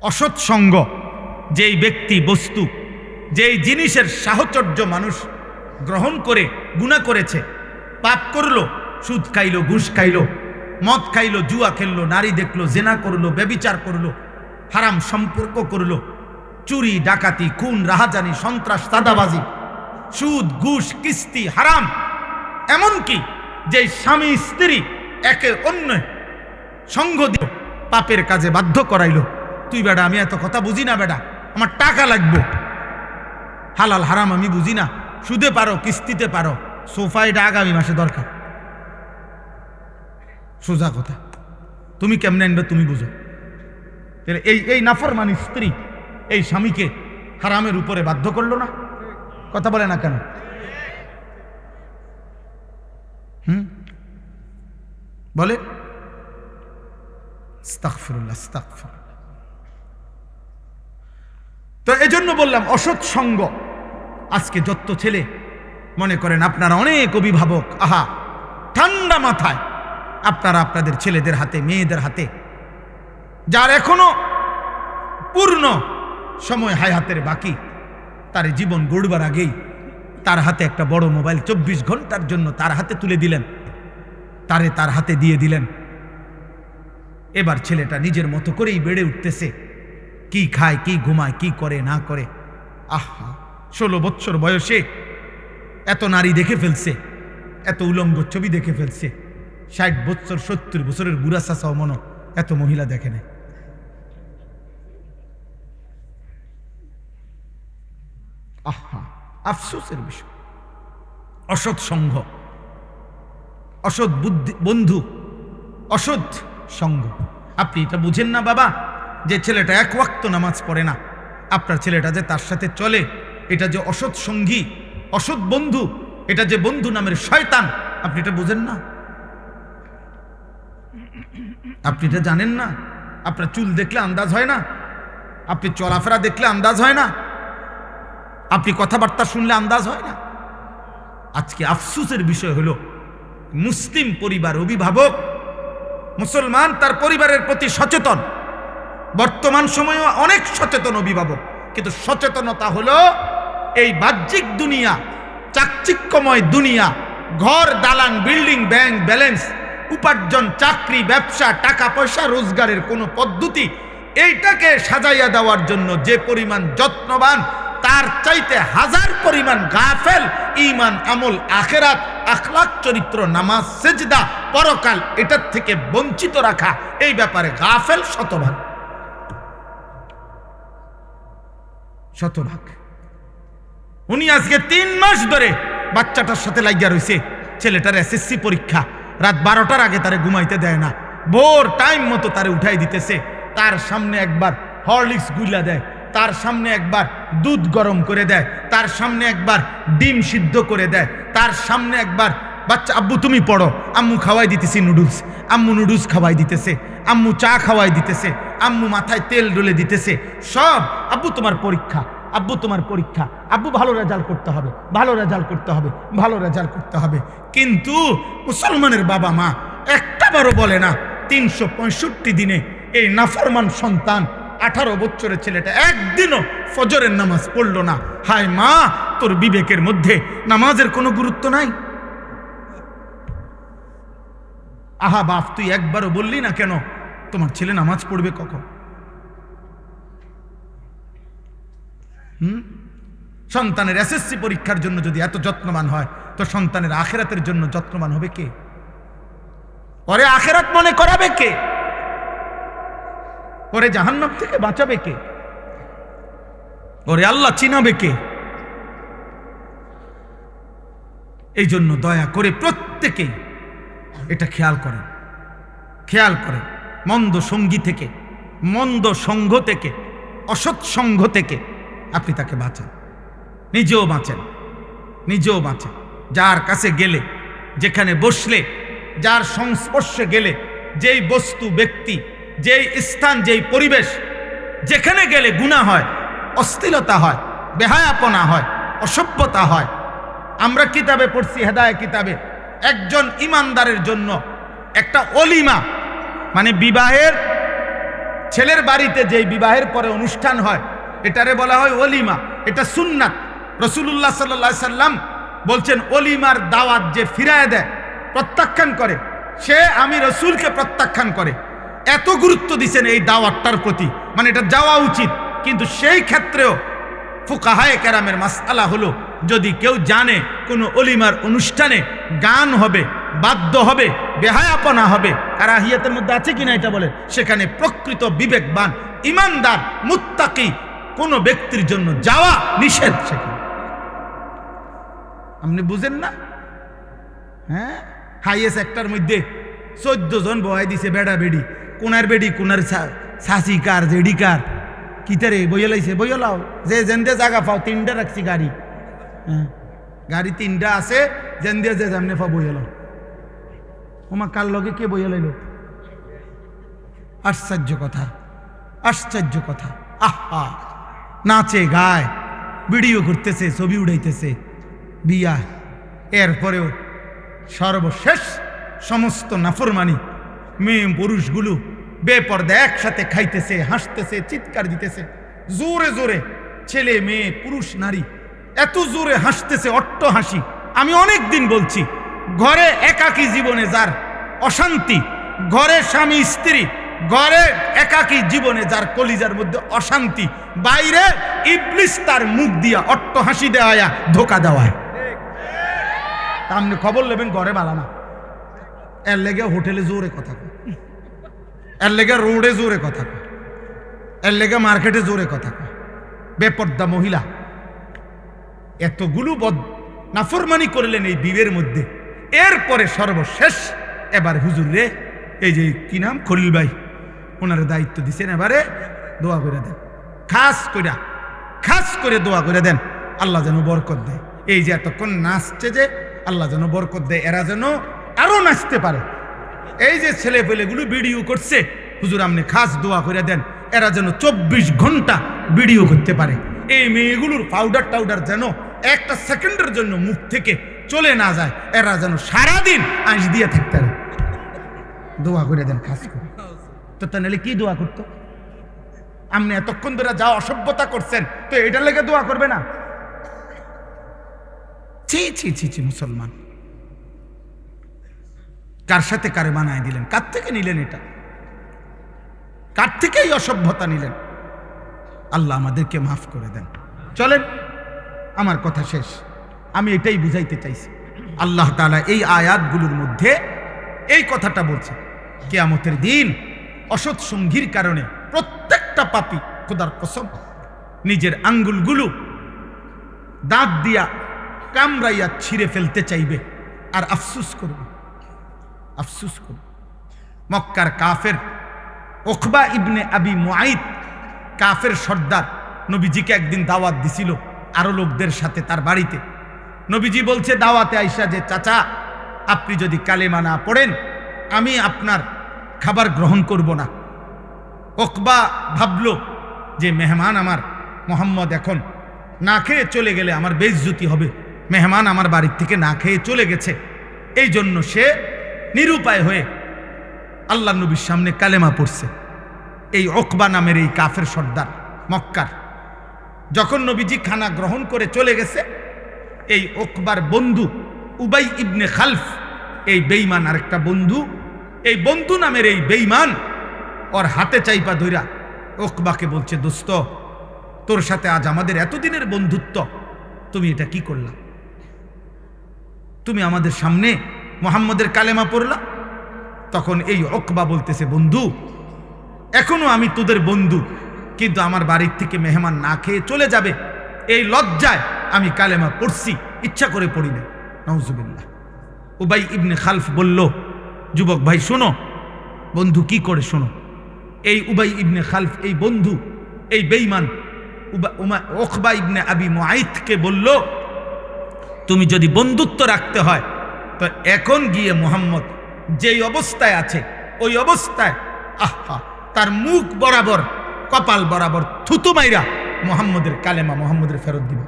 অসৎ সঙ্গ, যেই ব্যক্তি বস্তু যেই জিনিসের সাহচর্য মানুষ গ্রহণ করে গুনাহ করেছে, পাপ করলো, সুদ খাইলো, ঘুষ খাইলো, মদ খাইলো, জুয়া খেললো, নারী দেখলো, জেনা করলো, ব্যভিচার করলো, হারাম সম্পর্ক করলো, চুরি ডাকাতি খুন রাহাজানি সন্ত্রাস চাঁদাবাজি সুদ ঘুষ কিস্তি হারাম, এমনকি যে স্বামী স্ত্রী একে অন্য সঙ্গ দিল, পাপের কাজে বাধ্য করাইলো, তুই বেটা আমি এত কথা বুঝি না, বেটা আমার টাকা লাগবে, হালাল হারাম আমি বুঝি না, সুদে পারো কিস্তিতে পারো, সোফাইটা আগামী মাসে দরকার। সোজা কথা, তুমি কেমনে আনবে তুমি বুঝো। তাহলে এই নাফরমানি স্ত্রী এই স্বামীকে হারামের উপরে বাধ্য করলো না? কথা বলে না কেন? বলে আস্তাগফিরুল্লাহ আস্তাগফিরুল্লাহ। তো এজন্য বললাম অসৎ সঙ্গ। আজকে যত ছেলে মনে করেন আপনারা অনেক অভিভাবক, আহা ঠান্ডা মাথায় আপনারা আপনাদের ছেলেদের হাতে মেয়েদের হাতে, যার এখনো পূর্ণ সময় হায়াতের বাকি, তার জীবন গড়বার আগেই তার হাতে একটা বড় মোবাইল 24 ঘন্টার জন্য তার হাতে তুলে দিলেন, তার হাতে দিয়ে দিলেন। এবার ছেলেটা নিজের মতো করেই বেড়ে উঠতেছে, কি খায় কি ঘুমায় কি করে না করে। আহা 16 বছর বয়সে এত নারী দেখে ফেলছে, এত উলঙ্গ ছবি দেখে ফেলছে। 60 বছর 70 বছরের বুড়া চাচাও মনো এত মহিলা দেখে নেয়। আহা আফসোসের বিষয়। অসৎ সঙ্গ, অসৎ বন্ধু, অসৎ সঙ্গ। আপনি এটা বুঝেন না বাবা, যে ছেলেটা এক ওয়াক্ত নামাজ পড়ে না, আপনার ছেলেটা যে তার সাথে চলে, এটা যে অসৎ সঙ্গী, অসৎ বন্ধু, এটা যে বন্ধু নামের শয়তান, আপনি এটা বুঝেন না? আপনি এটা জানেন না? আপনার চুল দেখলে আন্দাজ হয় না? আপনি চলাফেরা দেখলে আন্দাজ হয় না? আপনি কথাবার্তা শুনলে আন্দাজ হয় না? আজকে আফসোসের বিষয় হলো মুসলিম পরিবার, অভিভাবক মুসলমান তার পরিবারের প্রতি সচেতন, বর্তমান সময়ে অনেক সচেতন অভিভাবক, কিন্তু সচেতনতা হলো এই বাহ্যিক দুনিয়া, চাকচিক্যময় দুনিয়া, ঘর দালান বিল্ডিং ব্যাংক ব্যালেন্স উপার্জন চাকরি ব্যবসা টাকা পয়সা রোজগারের কোনো পদ্ধতি, এইটাকে সাজাইয়া দেওয়ার জন্য যে পরিমাণ যত্নবান, তার চাইতে হাজার পরিমাণ গাফেল ঈমান আমল আখিরাত আখলাক চরিত্র নামাজ সেজদা পরকাল এটার থেকে বঞ্চিত রাখা, এই ব্যাপারে গাফেল শতভাগ শতভাগ। উনি আজকে 3 মাস ধরে বাচ্চাটার সাথে লাগিয়া রয়েছে। ছেলেটার এসএসসি পরীক্ষা, রাত 12টার আগে তারে ঘুমাইতে দেয় না, ভোর টাইম মতো তারে উঠাই দিতেছে, তার সামনে একবার হরলিক্স গুলা দেয়, তার সামনে একবার দুধ গরম করে দেয়, তার সামনে একবার ডিম সিদ্ধ করে দেয়, তার সামনে একবার বাচ্চা আব্বু তুমি পড়ো, আম্মু খাওয়াই দিতেছি নুডলস, আম্মু নুডলস খাওয়াই দিতেছে, আম্মু চা খাওয়াই দিতেছে, আম্মু মাথায় তেল ডলে দিতেছে, সব আব্বু তোমার পরীক্ষা, আব্বু তোমার পরীক্ষা, আব্বু ভালো রেজাল্ট করতে হবে, ভালো রেজাল্ট করতে হবে, ভালো রেজাল্ট করতে হবে। কিন্তু মুসলমানের বাবা মা একটা বারও বলে না 365 দিনে এই নাফরমান সন্তান 18 বছরের ছেলেটা একদিনও ফজরের নামাজ পড়লো না। হায় মা, তোর বিবেকের মধ্যে নামাজের কোনো গুরুত্ব নাই? আহা বাপ, তুই একবারও বললি না কেন তোমার ছেলে নামাজ পড়বে কখন? সন্তানের এসএসসি পরীক্ষার জন্য যদি এত যত্নবান হয়, তো সন্তানের আখিরাতের জন্য যত্নবান হবে কে? ওরে আখিরাত মনে করাবে কে? ওরে জাহান্নাম থেকে বাঁচাবে কে? ওরে আল্লাহ চিনাবে কে? এই জন্য দয়া করে প্রত্যেকেই এটা খেয়াল করেন, খেয়াল করেন। মন্দ সঙ্গী থেকে, মন্দ সঙ্গ থেকে, অসৎ সঙ্গ থেকে আপনি তাকে বাঁচান, নিজেও বাঁচেন, নিজেও বাঁচেন। যার কাছে গেলে, যেখানে বসলে, যার সংস্পর্শে গেলে, যেই বস্তু ব্যক্তি, যেই স্থান, যেই পরিবেশ, যেখানে গেলে গুনাহ হয়, অশ্লীলতা হয়, বেহায়াপনা হয়, অসভ্যতা হয়। আমরা কিতাবে পড়ছি, হেদায়েত কিতাবে, একজন ইমানদারের জন্য একটা অলিমা, মানে বিবাহের ছেলের বাড়িতে যেই বিবাহের পরে অনুষ্ঠান হয় এটারে বলা হয় ওলিমা, এটা সুন্নাত। রাসূলুল্লাহ সাল্লাল্লাহু আলাইহি সাল্লাম বলছেন ওলিমার দাওয়াত যে ফিরায় দেয়, প্রত্যাখ্যান করে, সে আমি রসুলকে প্রত্যাখ্যান করে। এত গুরুত্ব দিচ্ছেন এই দাওয়াতটার প্রতি, মানে এটা যাওয়া উচিত। কিন্তু সেই ক্ষেত্রেও ফুকাহায়ে কেরামের মাসআলা হলো, যদি কেউ জানে কোনো অলিমার অনুষ্ঠানে গান হবে, বাদ্য হবে, বেহায়াপনা হবে, কারাহিয়াতের মধ্যে আছে কিনা এটা বলে, সেখানে প্রকৃত বিবেকবান ইমানদার মুত্তাকি কোনো ব্যক্তির জন্য যাওয়া নিষেধ। সেখানে আপনি বুঝেন না? হ্যাঁ, হাইয়েস্ট একটার মধ্যে 14 জন বহাই দিছে, বেড়া বেড়ি, কোনার বেড়ি কোনার সাসি কার জেডি কার কিতারে বইয়া লাইছে, বইয়া লাও যে যেন্দে জায়গা পাও। 3টা রাখছি গাড়ি, হ্যাঁ গাড়ি 3টা আছে, যেন্দে যে যেমনে পাও বইয়া লাও। ওমা কার লগে কে বইয়া লাইল? আশ্চর্য কথা, আশ্চর্য কথা। আহা, নাচে গায়, ভিডিও করতেছে, ছবি উড়াইতেছে, বিয়া। এরপরেও সর্বশেষ সমস্ত নাফরমানি, মেয়ে পুরুষগুলো বেপর্দা একসাথে খাইতেছে, হাসতেছে, চিৎকার দিতেছে জোরে জোরে, ছেলে মেয়ে পুরুষ নারী এত জোরে হাসতেছে, অট্ট হাসি। আমি অনেক দিন বলছি, ঘরে একাকী জীবনে যার অশান্তি, ঘরে স্বামী স্ত্রী, ঘরে একাকী জীবনে যার কলিজার মধ্যে অশান্তি, বাইরে ইবলিস তার মুখ দিয়া অট্ট হাসি দেওয়া, ধোকা দেওয়ায়। আপনি খবর নেবেন ঘরে বালানা, এর লেগে হোটেলে জোরে কথা কয়, এর লেগে রোডে জোরে কথা কয়, এর লেগে মার্কেটে জোরে কথা কয়। বেপর্দা মহিলা এতগুলো নাফরমানি করলেন এই বিয়ের মধ্যে। এরপরে সর্বশেষ এবার হুজুর রে, এই যে কি নাম, খলিল ভাই, ওনার দায়িত্ব দিচ্ছেন, এবারে দোয়া করে দেন, খাস করে দোয়া করে দেন, আল্লাহ যেন বরকত দেয়। এই যে এতক্ষণ নাচছে, যে আল্লাহ যেন বরকত দেয়, এরা যেন আরো নাচতে পারে। এই যে ছেলে পেলেগুলো ভিডিও করছে, হুজুর আপনি খাস দোয়া করে দেন, এরা যেন 24 ঘন্টা ভিডিও করতে পারে। এই মেয়েগুলোর পাউডার টাউডার যেন একটা সেকেন্ডের জন্য মুখ থেকে চলে না যায়, এরা যেন সারাদিন আঁশ দিয়ে থাকতে পারে। দোয়া করে দেন খাস করে। তো তা নাহলে কি দোয়া করতো? আপনি এতক্ষণ ধরে যা অসভ্যতা করছেন, তো এটার লেগে দোয়া করবে না? ছি ছি ছি ছি, মুসলমান কার সাথে কারে বানায় দিলেন? কার থেকে নিলেন এটা? কার থেকে এই অসভ্যতা নিলেন? আল্লাহ আমাদেরকে মাফ করে দেন। চলেন, আমার কথা শেষ। আমি এটাই বুঝাইতে চাইছি, আল্লাহ তাআলা এই আয়াতগুলোর মধ্যে এই কথাটা বলছে, কিয়ামতের দিন অসৎ সঙ্গীর কারণে প্রত্যেকটা পাপী, খোদার কসম, নিজের আঙ্গুলগুলো দাঁত দিয়া কামড়াইয়া ছিঁড়ে ফেলতে চাইবে আর আফসুস করবে, আফসুস করবে। মক্কার কাফের উকবা ইবনে আবি মুআইত, কাফের সর্দার, নবীজিকে একদিন দাওয়াত দিছিল আরো লোকদের সাথে তার বাড়িতে। নবীজি বলছে দাওয়াতে আইসা যে, চাচা আপনি যদি কালেমা না পড়েন আমি আপনার খাবার গ্রহণ করব না। উকবা ভাবলো যে মেহমান আমার মুহাম্মদ এখন না খেয়ে চলে গেলে আমার বেইজ্জতি হবে, মেহমান আমার বাড়ির থেকে না খেয়ে চলে গেছে। এই জন্য সে নিরুপায় হয়ে আল্লাহ নবীর সামনে কালেমা পড়ছে। এই উকবা নামের এই কাফের সর্দার মক্কার, যখন নবীজি খানা গ্রহণ করে চলে গেছে, এই উকবার বন্ধু উবাই ইবনে খালফ, এই বেঈমান আরেকটা বন্ধু, এই বন্ধু নামের এই বেঈমান ওর হাতে চাইপা ধইরা উকবাকে বলছে, দোস্ত তোর সাথে আজ আমাদের এতদিনের বন্ধুত্ব, তুমি এটা কি করলা? তুমি আমাদের সামনে মুহাম্মদের কালেমা পড়লা। তখন এই উকবা বলতেছে, বন্ধু এখনো আমি তোদের বন্ধু, কিন্তু আমার বাড়ির থেকে মেহমান না খেয়ে চলে যাবে, এই লজ্জায় আমি কালেমা পড়ছি, ইচ্ছা করে পড়ি না। নাউজুবিল্লাহ। উবাই ইবনে খালফ বলল, যুবক ভাই শোনো, বন্ধু কি করে শোনো। এই উবাই ইবনে খালফ, এই বন্ধু, এই বেঈমান উকবা ইবনে আবি মুআইতকে বলল, তুমি যদি বন্ধুত্ব রাখতে হয় তো এখন গিয়ে মুহাম্মদ যেই অবস্থায় আছে ওই অবস্থায় আহা তার মুখ বরাবর, কপাল বরাবর থুতু মাইরা মুহাম্মদের কালেমা মুহাম্মদের ফেরত দিবে।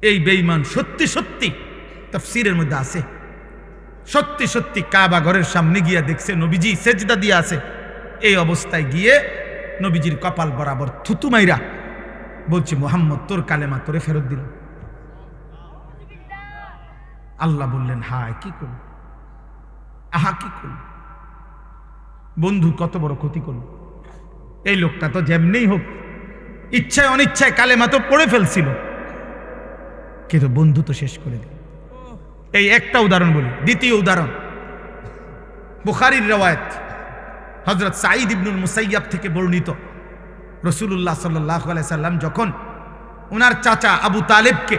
এই বেঈমান সত্যি সত্যি, তাফসীরের মধ্যে আছে, সত্যি সত্যি কাবা ঘরের সামনে গিয়া দেখছে নবীজি সেজদা দিয়ে আছে, এই অবস্থায় গিয়ে নবীজির কপাল বরাবর থুতু মাইরা বলছে, মুহাম্মদ তোর কালেমা তোরে ফেরত দিল। আল্লাহ বললেন, হায় কি করল, আহা কি করল, বন্ধু কত বড় ক্ষতি করল। এই লোকটা তো যেমনিই হোক ইচ্ছায় অনিচ্ছায় কালেমা তো পড়ে ফেলছিল, কিন্তু বন্ধু তো শেষ করে দিল। এই একটা উদাহরণ বলি। দ্বিতীয় উদাহরণ বুখারীর রওয়ায়াত, হযরত সাঈদ ইবনুল মুসাইয়াব থেকে বর্ণিত। রাসূলুল্লাহ সাল্লাল্লাহু আলাইহি সাল্লাম যখন ওনার চাচা আবু তালেবকে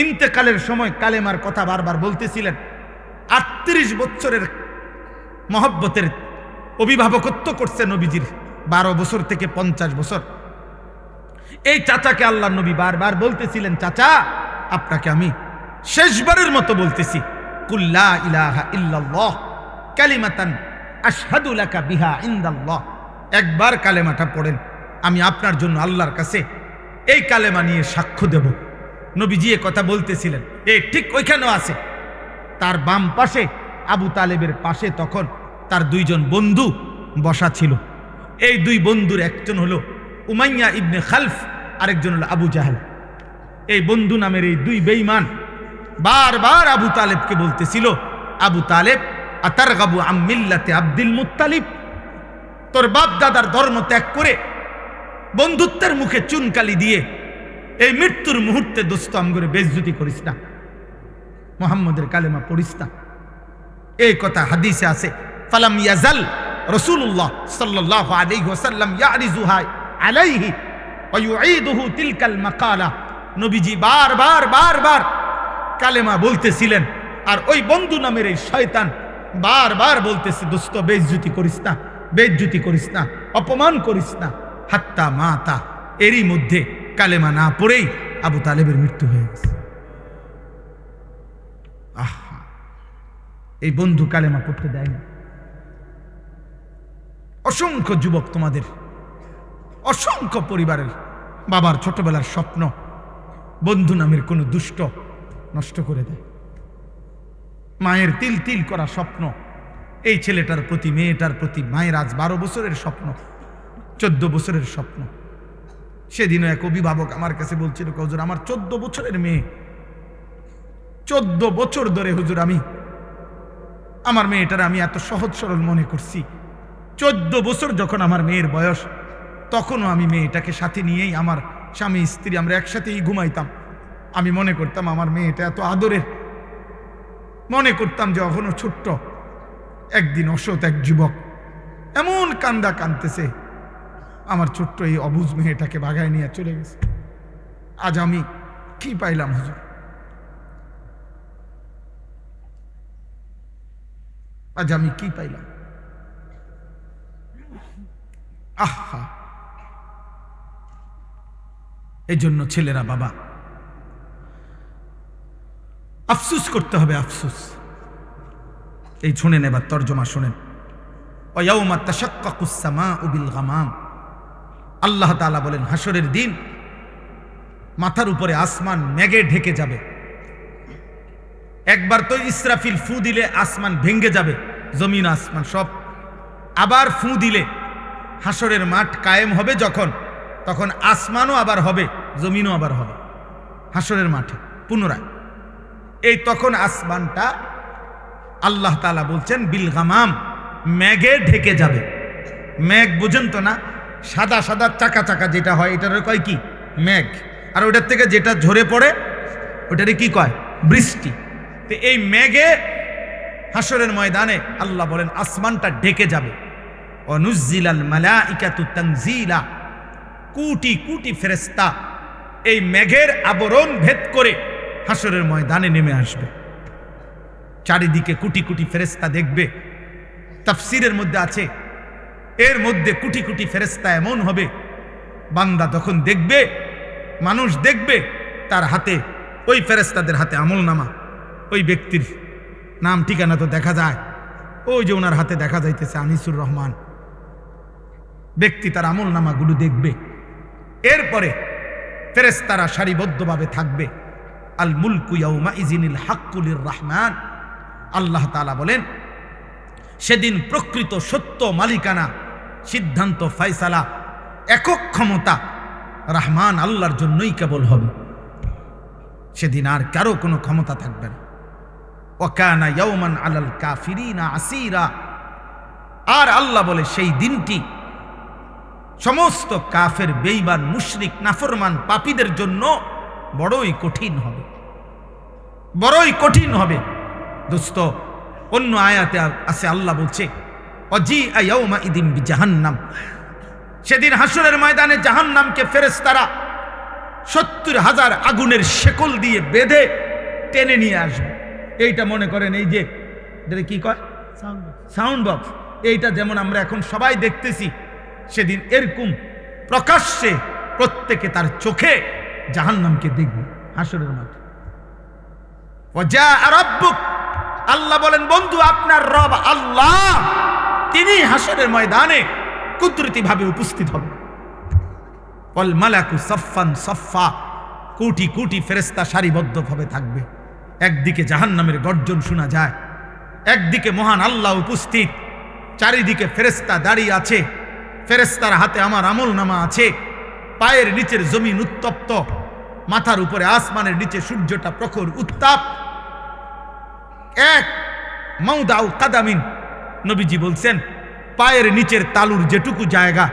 ইন্তেকালের সময় কালেমার কথা বারবার বলতেছিলেন, 38 বছরের মহব্বতের অভিভাবকত্ব করছে নবীজির, 12 বছর থেকে 50 বছর। এই চাচাকে আল্লাহর নবী বারবার বলতেছিলেন, চাচা আপনাকে আমি শেষবারের মতো বলতেছি, কুল লা ইলাহা ইল্লাল্লাহ কালিমাতান আশহাদু লাকা বিহা ইনদাল্লাহ। একবার কালেমাটা পড়েন, আমি আপনার জন্য আল্লাহর কাছে এই কালেমা নিয়ে সাক্ষ্য দেব। নবীজি এ কথা বলতেছিলেন, ঠিক ওইখানেও আছে। তার বাম পাশে আবু তালেবের পাশে তখন তার 2 জন বন্ধু বসা ছিল। এই 2 বন্ধুর একজন হলো উমাইয়া ইবনে খালফ, আরেকজন হলো আবু জাহেল। এই বন্ধু নামের এই 2 বেঈমান বারবার আবু তালেবকে বলতেছিল, আবু তালেব আতারগাবু আম মিল্লাতে আব্দুল মুত্তালিব, তোর বাপ দাদার ধর্ম ত্যাগ করে বন্ধুত্বের মুখে চুনকালি দিয়ে এই মৃত্যুর মুহূর্তে দোস্ত আমগরে বেইজ্জতি করিস না, মুহাম্মদের কালেমা পড়িস না। এই কথা হাদিসে আছে। ফালাম ইয়াজাল রাসূলুল্লাহ সাল্লাল্লাহু আলাইহি ওয়াসাল্লাম ইয়ারিজুহা আলাইহি ওয়া ইউঈদুহু তিলকাল মাকালা। নবীজি বারবার বারবার কালেমা বলতেছিলেন, আর ওই বন্ধু নামের এই শয়তান বারবার বলতেছে, দোস্ত বেইজ্জতি করিস না, বেইজ্জতি করিস না, অপমান করিস না। হাত্তা মাতা, এরই মধ্যে কালেমা না পড়েই আবু তালেবের মৃত্যু হয়ে গেছে। আহা, এই বন্ধু কালেমা পড়তে দেয় না। অসংখ্য যুবক তোমাদের, অসংখ্য পরিবারের বাবার ছোটবেলার স্বপ্ন বন্ধু নামের কোনো দুষ্ট নষ্ট করে দেয়। মায়ের তিল তিল করা স্বপ্ন, এই ছেলেটার প্রতি মেয়েটার প্রতি মায়ের আজ 12 বছরের স্বপ্ন, 14 বছরের স্বপ্ন। সেদিনও এক অভিভাবক আমার কাছে বলছিল, হুজুর আমার 14 বছরের মেয়ে, 14 বছর ধরে হুজুর আমি আমার মেয়েটার আমি এত সহজ সরল মনে করছি। 14 বছর যখন আমার মেয়ের বয়স, তখনও আমি মেয়েটাকে সাথে নিয়েই, আমার স্বামী স্ত্রী আমরা একসাথেই ঘুমাইতাম। আমি মনে করতাম আমার মেয়েটা এত আদরের, মনে করতাম যে এখনো ছোট্ট। একদিন অসৎ এক যুবক এমন কান্দা কাঁদতেছে, আমার ছোট্ট এই অবুঝ মেয়েটাকে বাগায় নিয়ে চলে গেছে। আজ আমি কি পাইলাম হুজুর, আজ আমি কি পাইলাম। আহা, এই জন্য ছেলেরা বাবা আফসুস করতে হবে, আফসুস। এই শুনেন, এবার তর্জমা শুনেন। ওয়ায়াউমা তাশাক্কাকুস সামাউ বিল গামাম, আল্লাহ তাআলা বলেন হাসরের দিন মাথার উপরে আসমান মেঘে ঢেকে যাবে। একবার তো ইসরাফিল ফু দিলে আসমান ভেঙে যাবে, জমিন আসমান সব। আবার ফু দিলে হাসরের মাঠ কায়েম হবে যখন, তখন আসমানও আবার হবে, জমিনও আবার হবে হাসরের মাঠে পুনরায়। এই তখন আসমানটা আল্লাহ তাআলা বলছেন বিল গামাম, মেঘে ঢেকে যাবে। মেঘ বুঝেন তো না, সাদা সাদা চাকা চাকা যেটা হয় এটার কয় কি? মেঘ। আর ওটার থেকে যেটা ঝরে পড়ে ওটারে কি কয়? বৃষ্টি। তো এই মেঘে হাসরের ময়দানে আল্লাহ বলেন আসমানটা ঢেকে যাবে। অনুজ্জিলাল মালাইকাতু তানজিলা, কোটি কোটি ফেরেশতা এই মেঘের আবরণ ভেদ করে হাসরের ময়দানে নেমে আসবে। চারিদিকে কোটি কোটি ফেরেশতা দেখবে। তাফসীরের মধ্যে আছে এর মধ্যে কোটি কোটি ফেরেশতা এমন হবে, বান্দা তখন দেখবে, মানুষ দেখবে তার হাতে, ওই ফেরেশতাদের হাতে আমলনামা, ওই ব্যক্তির নাম ঠিকানা তো দেখা যায়, ওই যে ওনার হাতে দেখা যাইতেছে আনিসুর রহমান, ব্যক্তি তার আমলনামাগুলো দেখবে। এরপরে ফেরেশতারা সারিবদ্ধভাবে থাকবে। আল মুলকু ইয়াউমা ইযিনিল হাক্কু লির রহমান, আল্লাহ তাআলা বলেন সেদিন প্রকৃত সত্য মালিকানা, সিদ্ধান্ত, ফয়সালা, একক ক্ষমতা রহমান আল্লাহর জন্যই কেবল হবে। সেদিন আর কারো কোনো ক্ষমতা থাকবে না। ওয়াকানা ইয়াওমান আলাল কাফিরিনা আসীরা। আর আল্লাহ বলে সেই দিনটি সমস্ত কাফের, বেঈমান, মুশরিক, নাফরমান, পাপীদের জন্য বড়ই কঠিন হবে, বড়ই কঠিন হবে। দোস্ত, অন্য আয়াতে আছে আল্লাহ বলছে ওয়াজিআ ইয়াওমাইদিন বিজাহান্নাম। সেদিন হাসরের ময়দানে জাহান্নামকে ফেরেশতারা ৭০,০০০ আগুনের শেকল দিয়ে বেঁধে টেনে নিয়ে আসবে। এইটা মনে করেন এই যে কি কয় সাউন্ড বক্স, এইটা যেমন আমরা এখন সবাই দেখতেছি, সেদিন এরকম প্রকাশ্যে প্রত্যেকে তার চোখে জাহান্নামকে দেখবে হাসরের মাঠে। ওয়াজাআ রাব্বুক, আল্লাহ বলেন বন্ধু আপনার রব আল্লাহ তিনি হাসরের ময়দানে কুদরতি ভাবে উপস্থিত হবেন। ওয়াল মালাকু সাফফান সাফফা, কোটি কোটি ফেরেশতা সারিবদ্ধভাবে থাকবে। একদিকে জাহান্নামের গর্জন শোনা যায়, একদিকে মহান আল্লাহ উপস্থিত, চারিদিকে ফেরেশতা দাঁড়িয়ে আছে, ফেরেশতার হাতে আমার আমলনামা আছে, পায়ের নিচের জমিন উত্তপ্ত, মাথার উপরে আসমানের নিচে সূর্যটা প্রখর উত্তাপ। এক মাউদাউ কাদামিন, নবীজি বলছেন পায়ের নিচের তালুর যেটুকু জায়গা,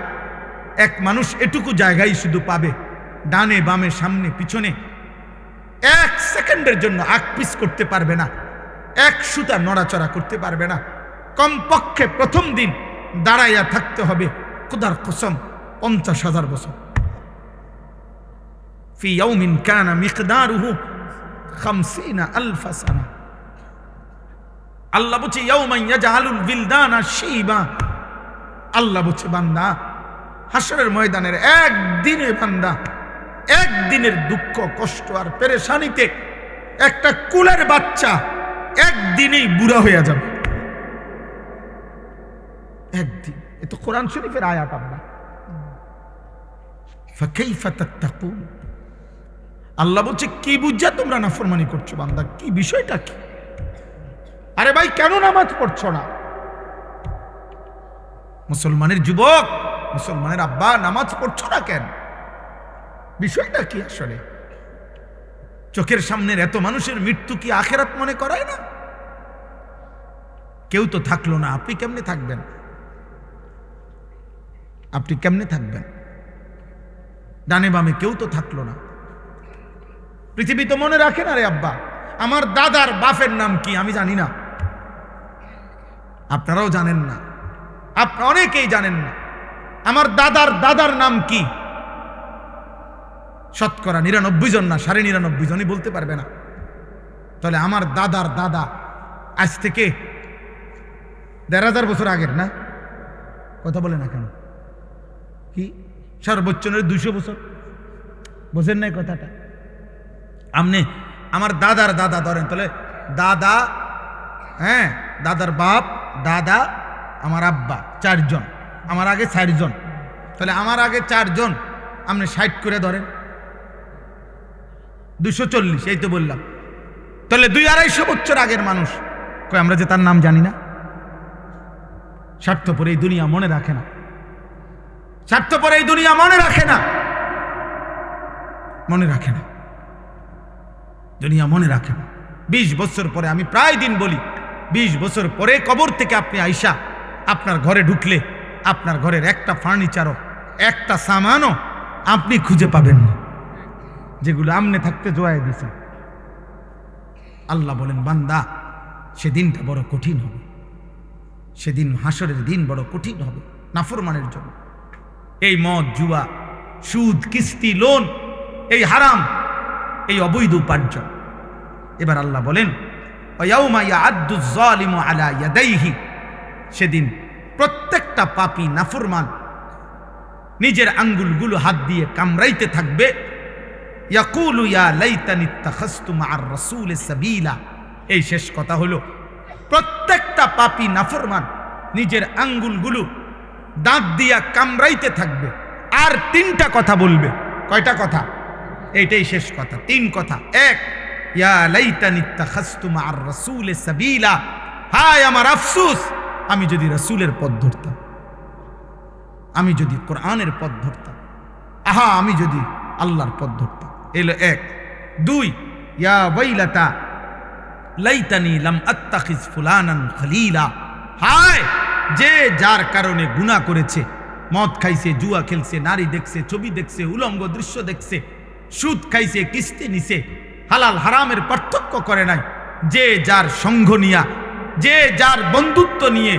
এক মানুষ এটুকু জায়গায় শুধু পাবে, ডানে বামে সামনে পিছনে এক সেকেন্ডের জন্য আকপিস করতে পারবে না, এক সুতা নড়াচড়া করতে পারবে না। কমপক্ষে প্রথম দিন দাঁড়াইয়া থাকতে হবে খোদার কসম ৫০,০০০ বছর। ফি ইয়াউমিন কানা মিকদারুহু ৫০,০০০ সানা। আল্লাহ বলছে ইয়াউমান ইয়াজআলুল বিলদানা শিবা। আল্লাহ বলছে বান্দা হাসরের ময়দানের একদিনে, বান্দা একদিনের দুঃখ কষ্ট আর পেরেশানিতে একটা কুলের বাচ্চা একদিনেই বুড়া হয়ে যাবে। একদিন। এ তো কোরআন শরীফের আয়াত। আব্বা ফাকাইফা তাত্তাকুন, আল্লাহ বলছে কি বুঝা তোমরা নাফরমানি করছো বান্দা, কি বিষয়টা কি? আরে ভাই কেন নামাজ পড়ছো না? মুসলমানের যুবক, মুসলমানের আব্বা নামাজ পড়ছো না কেন? বিষয়টা কি আসলে? চোখের সামনের এত মানুষের মৃত্যু কি আখেরাত মনে করায় না? কেউ তো থাকলো না, আপনি কেমনে থাকবেন? আপনি কেমনে থাকবেন? ডানে বামে কেউ তো থাকলো না। পৃথিবী তো মনে রাখে না রে আব্বা। আমার দাদার বাপের নাম কি আমি জানি না, আপনারাও জানেন না, আপনারা অনেকেই জানেন না। আমার দাদার দাদার নাম কি শতকরা ৯৯ জন না ৯৯.৫ জনই বলতে পারবে না। তাহলে আমার দাদার দাদা আজ থেকে ১৫০০ বছর আগের না? কথা বলে না কেন? কি সর্বোচ্চ ২০০ বছর? বোঝেন নাই কথাটা? আমনে আমার দাদার দাদা ধরেন, তাহলে দাদা, হ্যাঁ দাদার বাপ, দাদা, আমার আব্বা, ৪ জন, আমার আগে ৪ জন। তাহলে আমার আগে ৪ জন, আপনি ৬০ করে ধরেন, ২৪০। এই তো বললাম। তাহলে ২-২৫০ বছর আগের মানুষ, কই আমরা যে তার নাম জানি না? স্বার্থপর এই দুনিয়া মনে রাখে না, স্বার্থপর এই দুনিয়া মনে রাখে না, মনে রাখে না, দুনিয়া মনে রাখে না। ২০ বছর পরে, আমি প্রায় দিন বলি, ২০ বছর পরে কবর থেকে আপনি আইসা আপনার ঘরে ঢুকলে আপনার ঘরের একটা ফার্নিচারও, একটা সামানও আপনি খুঁজে পাবেন না, যেগুলো আমনে থাকতে জোয়াই দিয়েছেন। আল্লাহ বলেন বান্দা সেদিনটা বড় কঠিন হবে, সেদিন হাসরের দিন বড় কঠিন হবে নাফরমানের জন্য। এই মদ, জুয়া, সুদ, কিস্তি, লোন, এই হারাম, এই অবৈধ উপার্জন। এবার আল্লাহ বলেন ওয়ায়াউমা ইয়াআদ্দু যালিমু আলা ইয়াদাইহি, সেদিন প্রত্যেকটা পাপী নাফরমান নিজের আঙ্গুলগুলো হাত দিয়ে কামড়াইতে থাকবে। ইয়াকুলু ইয়া লাইতানি ইত্তাখাযতু মা'আর রাসূলি সাবিলা। এই শেষ কথা হলো প্রত্যেকটা পাপী নাফরমান নিজের আঙ্গুলগুলো দাঁত দিয়া কামড়াইতে থাকবে, আর ৩টা কথা বলবে। কয়টা কথা? এইটাই শেষ কথা, ৩ কথা। এক, ইয়া লাইতানি ইত্তাখাযতু মা'আর রাসূলি সাবিলা, হায় আমার আফসোস আমি যদি রাসূলের পথ ধরতাম, আমি যদি কোরআনের পথ ধরতাম, আহা আমি যদি আল্লাহর পথ ধরতাম। এলো এক। দুই, ইয়া ওয়াইলাতা লাইতানি লাম আত্তাখিজ ফুলানান খলিলা। হায়, যে যার কারণে গুনাহ করেছে, মদ খাইছে, জুয়া খেলছে, নারী দেখছে, ছবি দেখছে, উলঙ্গ দৃশ্য দেখছে, সুদ খাইছে, কিস্তি নিছে, হালাল হারামের পার্থক্য করে নাই, যে যার সঙ্গ নিয়া, যে যার বন্ধুত্ব নিয়ে,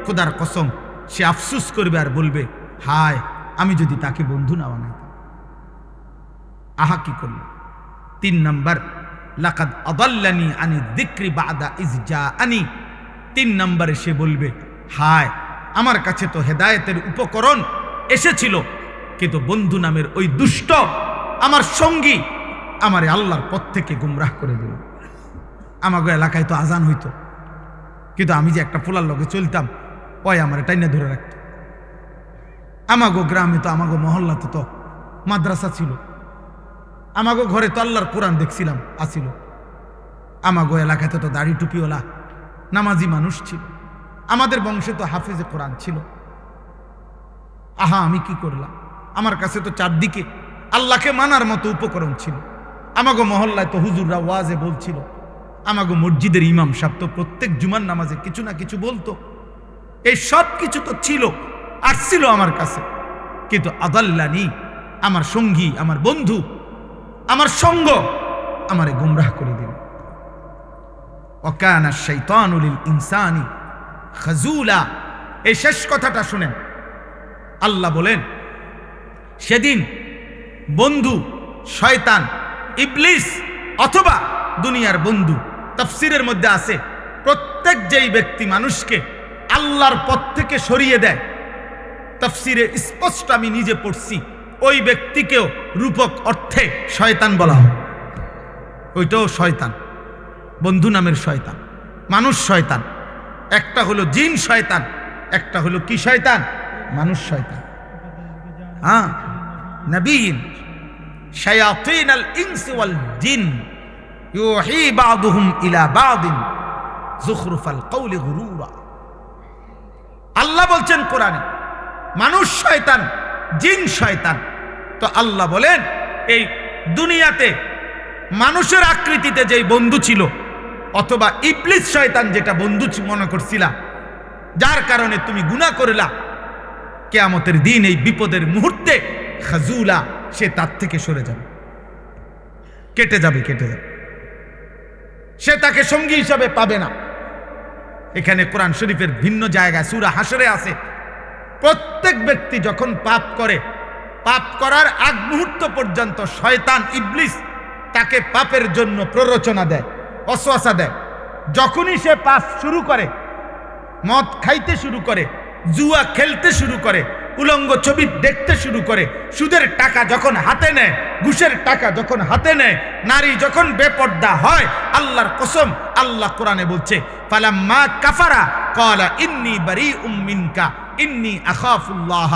খোদার কসম সে আফসোস করবে আর বলবে, হায় আমি যদি তাকে বন্ধু না বানাইতাম। আহা কি করল। তিন নাম্বার, লাকাদ আদাল্লানি আনি যিকরি বাদা ইজ জাআনি। তিন নম্বরে সে বলবে, হায় আমার কাছে তো হেদায়েতের উপকরণ এসেছিল, কিন্তু বন্ধু নামের ওই দুষ্ট আমার সঙ্গী আমারে আল্লাহর পথ থেকে গুমরাহ করে দিল। আমাগো এলাকায় তো আজান হইতো, কিন্তু আমি যে একটা পোলার লগে চলতাম, ওই আমার টাইনে ধরে রাখত। আমাগো গ্রামে তো, আমাগো মহল্লাতে তো মাদ্রাসা ছিল, আমাগো ঘরে তো আল্লাহর কোরআন দেখছিলাম আসিল, আমাগো এলাকাতে তো দাড়ি টুপিওয়ালা নামাজি মানুষ ছিল, আমাদের বংশে তো হাফেজে কোরআন ছিল। আহা আমি কি করলাম। আমার কাছে তো চারদিকে আল্লাহকে মানার মতো উপকরণ ছিল। আমাগো মহল্লায় তো হুজুররা ওয়াজে বলছিল, আমাগো মসজিদের ইমাম সাহেব তো প্রত্যেক জুমার নামাজে কিছু না কিছু বলতো। এই সব কিছু তো ছিল, আসছিল আমার কাছে, কিন্তু আদাল্লানি আমার সঙ্গী, আমার বন্ধু, আমার সঙ্গ আমারে গুমরাহ করে দিল। ওয়াকানা শাইতানু লিল ইনসানি খাজুলা। এই শেষ কথাটা শুনেন, আল্লাহ বলেন সেদিন বন্ধু শয়তান, ইবলিস অথবা দুনিয়ার বন্ধু, তাফসীরের মধ্যে আছে প্রত্যেক যেই ব্যক্তি মানুষকে আল্লাহর পথ থেকে সরিয়ে দেয়, তাফসীরে স্পষ্ট আমি নিজে পড়ছি, ওই ব্যক্তিকেও রূপক অর্থে শয়তান বলা হয়। ওইটাও শয়তান, বন্ধু নামের শয়তান, মানুষ শয়তান। একটা হলো জিন শয়তান, একটা হলো কি শয়তান, মানুষ শয়তান। হ্যাঁ, নবীন শায়াতিন আল ইনসি ওয়াল জিন ইউহি বা'দুহুম ইলা বা'দিন যুখরুফাল কওলি গুরুরা। আল্লাহ বলছেন কোরআনে মানুষ শয়তান, জিন শয়তান। তো আল্লাহ বলেন এই দুনিয়াতে মানুষের আকৃতিতে যেই বন্ধু ছিল, অথবা ইবলিস শয়তান যেটা বন্ধু মনে করছিলা, যার কারণে তুমি গুনাহ করলা, কিয়ামতের দিন এই বিপদের মুহূর্তে খাজুলা সে তার থেকে সরে যাবে, কেটে যাবে, কেটে যাবে, সে তাকে সঙ্গী হিসাবে পাবে না। এখানে কোরআন শরীফের ভিন্ন জায়গায় সূরা হাশরে আছে, প্রত্যেক ব্যক্তি যখন পাপ করে, পাপ করার আগ মুহূর্ত পর্যন্ত শয়তান ইবলিস তাকে পাপের জন্য প্ররোচনা দেয়, ওয়াসওয়াসা দেয়। যখনই সে পাপ শুরু করে, মদ খাইতে শুরু করে, জুয়া খেলতে শুরু করে, উলঙ্গ ছবি দেখতে শুরু করে, সুদের টাকা যখন হাতে নেয়, ঘুষের টাকা যখন হাতে নেয়, নারী যখন বেপর্দা হয়, আল্লাহর কসম আল্লাহ কোরআনে বলছে ফালাম্মা কাফারা ক্বালা ইন্নী বারীউম মিনকা ইন্নী আখাফুল্লাহ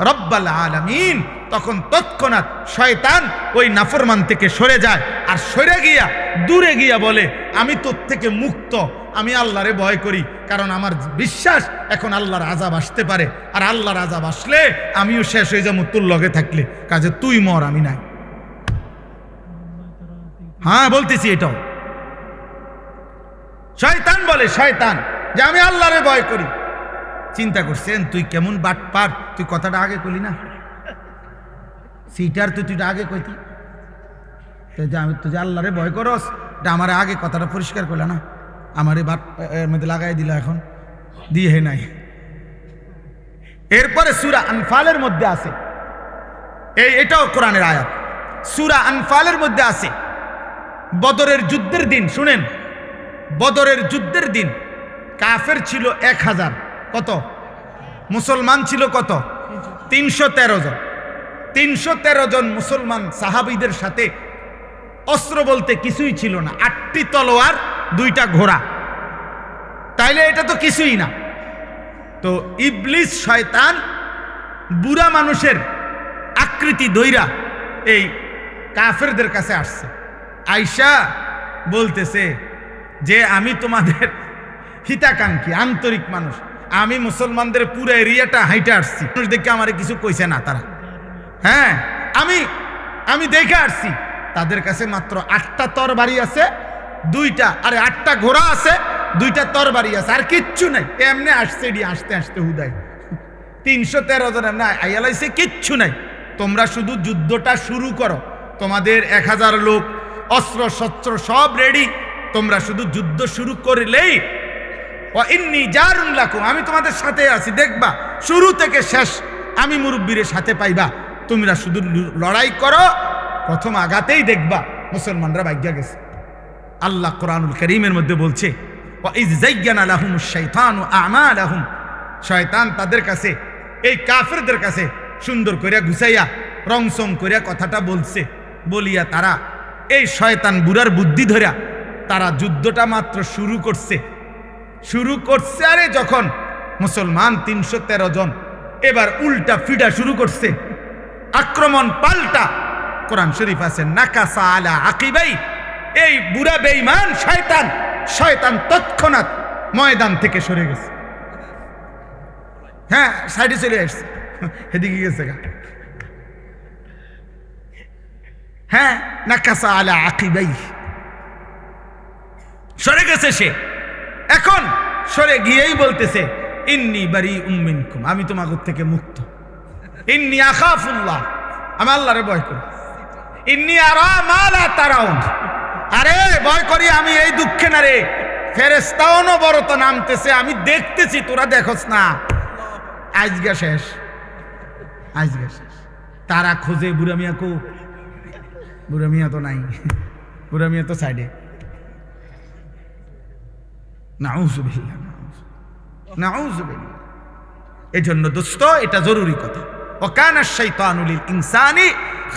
রব্বাল আলামিন। তখন তৎক্ষণাৎ শয়তান ওই নাফরমান থেকে সরে যায়, আর সরে গিয়া দূরে গিয়া বলে আমি তোর থেকে মুক্ত, আমি আল্লাহরে ভয় করি, কারণ আমার বিশ্বাস এখন আল্লাহর আযাব আসতে পারে, আর আল্লাহর আযাব আসলে আমিও শেষ হয়ে যাবো তোর লগে থাকলে, কাজে তুই মর আমি নাই। হ্যাঁ বলতেছি, এটাও শয়তান বলে, শয়তান যে আমি আল্লাহরে ভয় করি। চিন্তা করছেন তুই কেমন বাটপার, তুই কথাটা আগে কইলি না, সিটার তুই আগে কইতি, আমি তুই যে আল্লাহরে ভয় করস, আমার আগে কথাটা পরিষ্কার করলে না, আমারে বাট মধ্যে লাগাই দিলা, এখন দিয়ে নাই। এরপরে সূরা আনফালের মধ্যে আছে, এটাও কোরআনের আয়াত, সূরা আনফালের মধ্যে আছে বদরের যুদ্ধের দিন। শুনেন, বদরের যুদ্ধের দিন কাফের ছিল 1000, কত মুসলমান ছিল কত, 313 জন। 313 জন মুসলমান সাহাবীদের সাথে অস্ত্র বলতে কিছুই ছিল না, 8টি তলোয়ার, 2টা ঘোড়া, তাইলে এটা তো কিছুই না। তো ইবলিস শয়তান বুড়া মানুষের আকৃতি ধইরা এই কাফেরদের কাছে আসছে, আয়েশা বলতেছে যে আমি তোমাদের হিতাকাঙ্ক্ষী, আন্তরিক মানুষ, আমি মুসলমানদের পুরো এরিয়াটা হাইটে আসছি, মানুষ দেখে আমার কিছু কইছে না তারা। হ্যাঁ, আমি দেখে আসছি তাদের কাছে মাত্র 8টা তরবারি আছে, 2টা, আরে 8টা ঘোড়া আছে, 2টা তরবারি আছে, আর কিচ্ছু নাই। এমনি আসছে আসতে আসতে হুদাই 313 জন এমনি আইয়ালাইছে, কিচ্ছু নাই। তোমরা শুধু যুদ্ধটা শুরু করো, তোমাদের 1000 লোক অস্ত্র শস্ত্র সব রেডি, তোমরা শুধু যুদ্ধ শুরু করলেই ইন্নী জারুন লাকুম, আমি তোমাদের সাথে আছি, দেখবা শুরু থেকে শেষ আমি মুরব্বীর সাথে পাইবা। তোমরা শুধু লড়াই করো, প্রথম আঘাতেই দেখবা মুসলমানরা ভাগ্যা গেছে। আল্লাহ কোরআনুল কারীমের মধ্যে বলছে ওয়াইজ যায়্যানা লাহুমুশ শাইতানু আমালাহুম, শয়তান তাদের কাছে, এই কাফেরদের কাছে সুন্দর করিয়া গুছাইয়া রংসং করিয়া কথাটা বলছে, বলিয়া তারা এই শয়তান বুড়ার বুদ্ধি ধরিয়া তারা যুদ্ধটা মাত্র শুরু করছে। আরে যখন মুসলমান 313 জন এবার উল্টা ফিডা শুরু করছে, আক্রমণ পাল্টা। কোরআন শরীফ আছে নাকাসা আলা আকিবাই, এই বুড়া বেঈমান শয়তান তৎক্ষণাৎ ময়দান থেকে সরে গেছে। হ্যাঁ, সাইডে চলে আসছে, এদিকে গেছে গা। হ্যাঁ, নাকাসা আলা আকিবাই, সরে গেছে সে। এখন সরে গিয়েই বলতেছে ইন্নী বারিউম মিনকুম, আমি তোমাদের থেকে মুক্ত। ইন্নী আখাফুল্লাহ, আমি আল্লাহরে ভয় করি। ইন্নী আরা মা লা তারাউন, আরে ভয় করি আমি এই দুঃখে না রে, ফেরেশতা অনবরত নামতেছে, আমি দেখতেছি, তোরা দেখোস না। আজকে শেষ। তারা খোঁজে বুড়া মিয়া কো, বুড়া মিয়া তো নাই, বুড়া মিয়া তো সাইডে। নাউযুবিল্লাহ। এই জন্য দোস্ত, এটা জরুরি কথা। ওয়াকানা শাইতানু লিল ইনসানি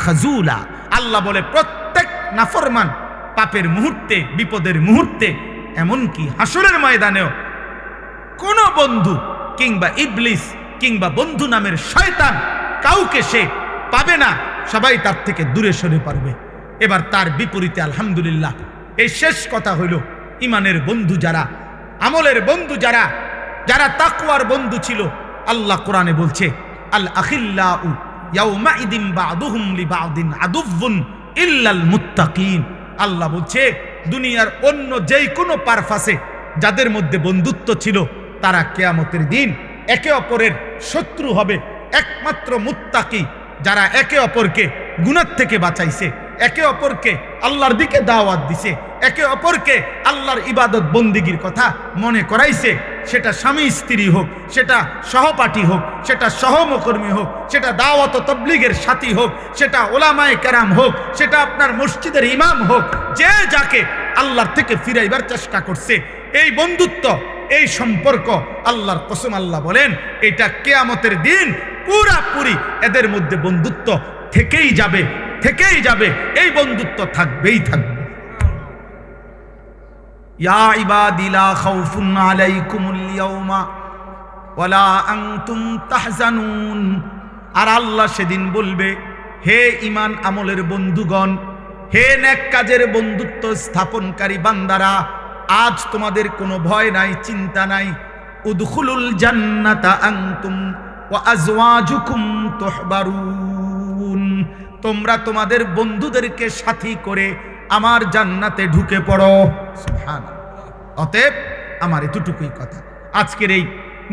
খাজুলা, আল্লাহ বলে প্রত্যেক নাফরমান পাপের মুহূর্তে, বিপদের মুহূর্তে, এমনকি হাসরের ময়দানেও কোন বন্ধু কিংবা ইবলিস কিংবা বন্ধু নামের শয়তান কাউকে সে পাবে না, সবাই তার থেকে দূরে সরে পারবে। এবার তার বিপরীতে আলহামদুলিল্লাহ এই শেষ কথা হইল, ইমানের বন্ধু যারা, আমলের বন্ধু যারা, যারা তাকওয়ার বন্ধু ছিল, আল্লাহ কোরআনে বলছে আল আখিল্লাউ ইয়াউমাইদিন বা'দুহুম লিবা'দিন আদুউন ইল্লাল মুত্তাকিন। আল্লাহ বলছে দুনিয়ার অন্য যেই কোনো পারপাসে যাদের মধ্যে বন্ধুত্ব ছিল, তারা কিয়ামতের দিন একে অপরের শত্রু হবে। একমাত্র মুত্তাকি, যারা একে অপরকে গুনাহ থেকে বাঁচাইছে, একে অপরকে আল্লাহর দিকে দাওয়াত দিছে, একে অপরকে আল্লাহর ইবাদত বন্দিগির কথা মনে করাইছে, সেটা স্বামী স্ত্রী হোক, সেটা সহপাঠী হোক, সেটা সহমকর্মী হোক, সেটা দাওয়াত ও তাবলীগের সাথী হোক, সেটা ওলামায়ে কেরাম হোক, সেটা আপনার মসজিদের ইমাম হোক, যে যাকে আল্লাহর থেকে ফিরাইবার চেষ্টা করছে, এই বন্ধুত্ব, এই সম্পর্ক, আল্লাহর কসম আল্লাহ বলেন এটা কিয়ামতের দিন পুরাপুরি এদের মধ্যে বন্ধুত্ব থেকেই যাবে, এই বন্ধুত্ব থাকবেই থাকবে। ইয়া ইবাদি লা খাউফুন আলাইকুমুল ইয়াওমা ওয়ালা আনতুম তাহজানুন। আর আল্লাহ সেদিন বলবে, হে ঈমান আমলের বন্ধুগণ, হে নেক কাজের বন্ধুত্ব স্থাপনকারী বান্দারা, আজ তোমাদের কোনো ভয় নাই, চিন্তা নাই। উদখুলুল জান্নাতা আনতুম ওয়া আজওয়াজুকুম তুহবারুন, তোমরা তোমাদের বন্ধুদেরকে সাথী করে আমার জান্নাতে ঢুকে পড়ো। সুবহানাল্লাহ। অতএব আমার এতটুকুই কথা। আজকের এই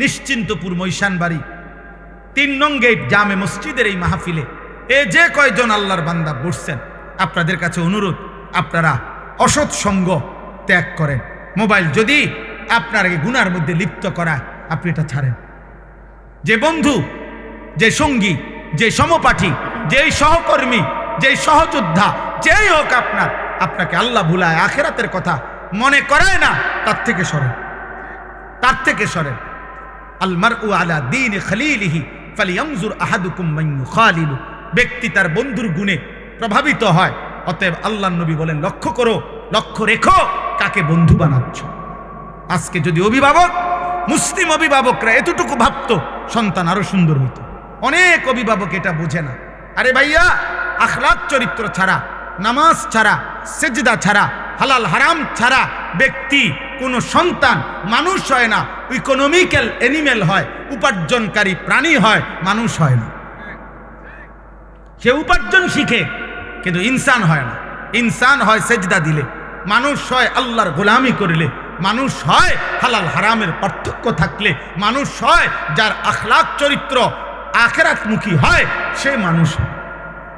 নিশ্চিন্তপুর মৈশানবাড়ি 3 নং গেট জামে মসজিদের এই মাহফিলে যে কয়জন আল্লাহর বান্দা বসছেন, আপনাদের কাছে অনুরোধ, আপনারা অসৎ সঙ্গ ত্যাগ করেন। মোবাইল যদি আপনার গুনার মধ্যে লিপ্ত করায়, আপনি এটা ছাড়েন। যে বন্ধু, যে সঙ্গী, যে সমপাঠী, যেই সহকর্মী, যেই সহযোদ্ধা, যেই হোক আপনাকে আল্লাহ ভুলায় আখিরাতের কথা মনে করায় না, তার থেকে সরেন। আল মারউ আলা দীনি খলিলিহি ফালিয়ানজুর আহাদুকুম মান ইউখালিলু, ব্যক্তি তার বন্ধুর গুণে প্রভাবিত হয়। অতএব আল্লাহর নবী বলেন, লক্ষ্য রেখো কাকে বন্ধু বানাচ্ছ। আজকে যদি অভিভাবক, মুসলিম অভিভাবকরা এতটুকু ভাবতো, সন্তান আরো সুন্দর হইতো। অনেক অভিভাবক এটা বোঝে না। আরে ভাইয়া, আখলাক চরিত্র ছাড়া, নামাজ ছাড়া, সেজদা ছাড়া, হালাল হারাম ছাড়া ব্যক্তি, কোনো সন্তান মানুষ হয় না, ইকোনমিক্যাল অ্যানিমেল হয়, উপার্জনকারী প্রাণী হয়, মানুষ হয় না। সে উপার্জন শিখে কিন্তু ইনসান হয় না। ইনসান হয় সেজদা দিলে, মানুষ হয় আল্লাহর গোলামি করলে, মানুষ হয় হালাল হারামের পার্থক্য থাকলে, মানুষ হয় যার আখলাক চরিত্র আখিরাতমুখী হয়, সে মানুষ।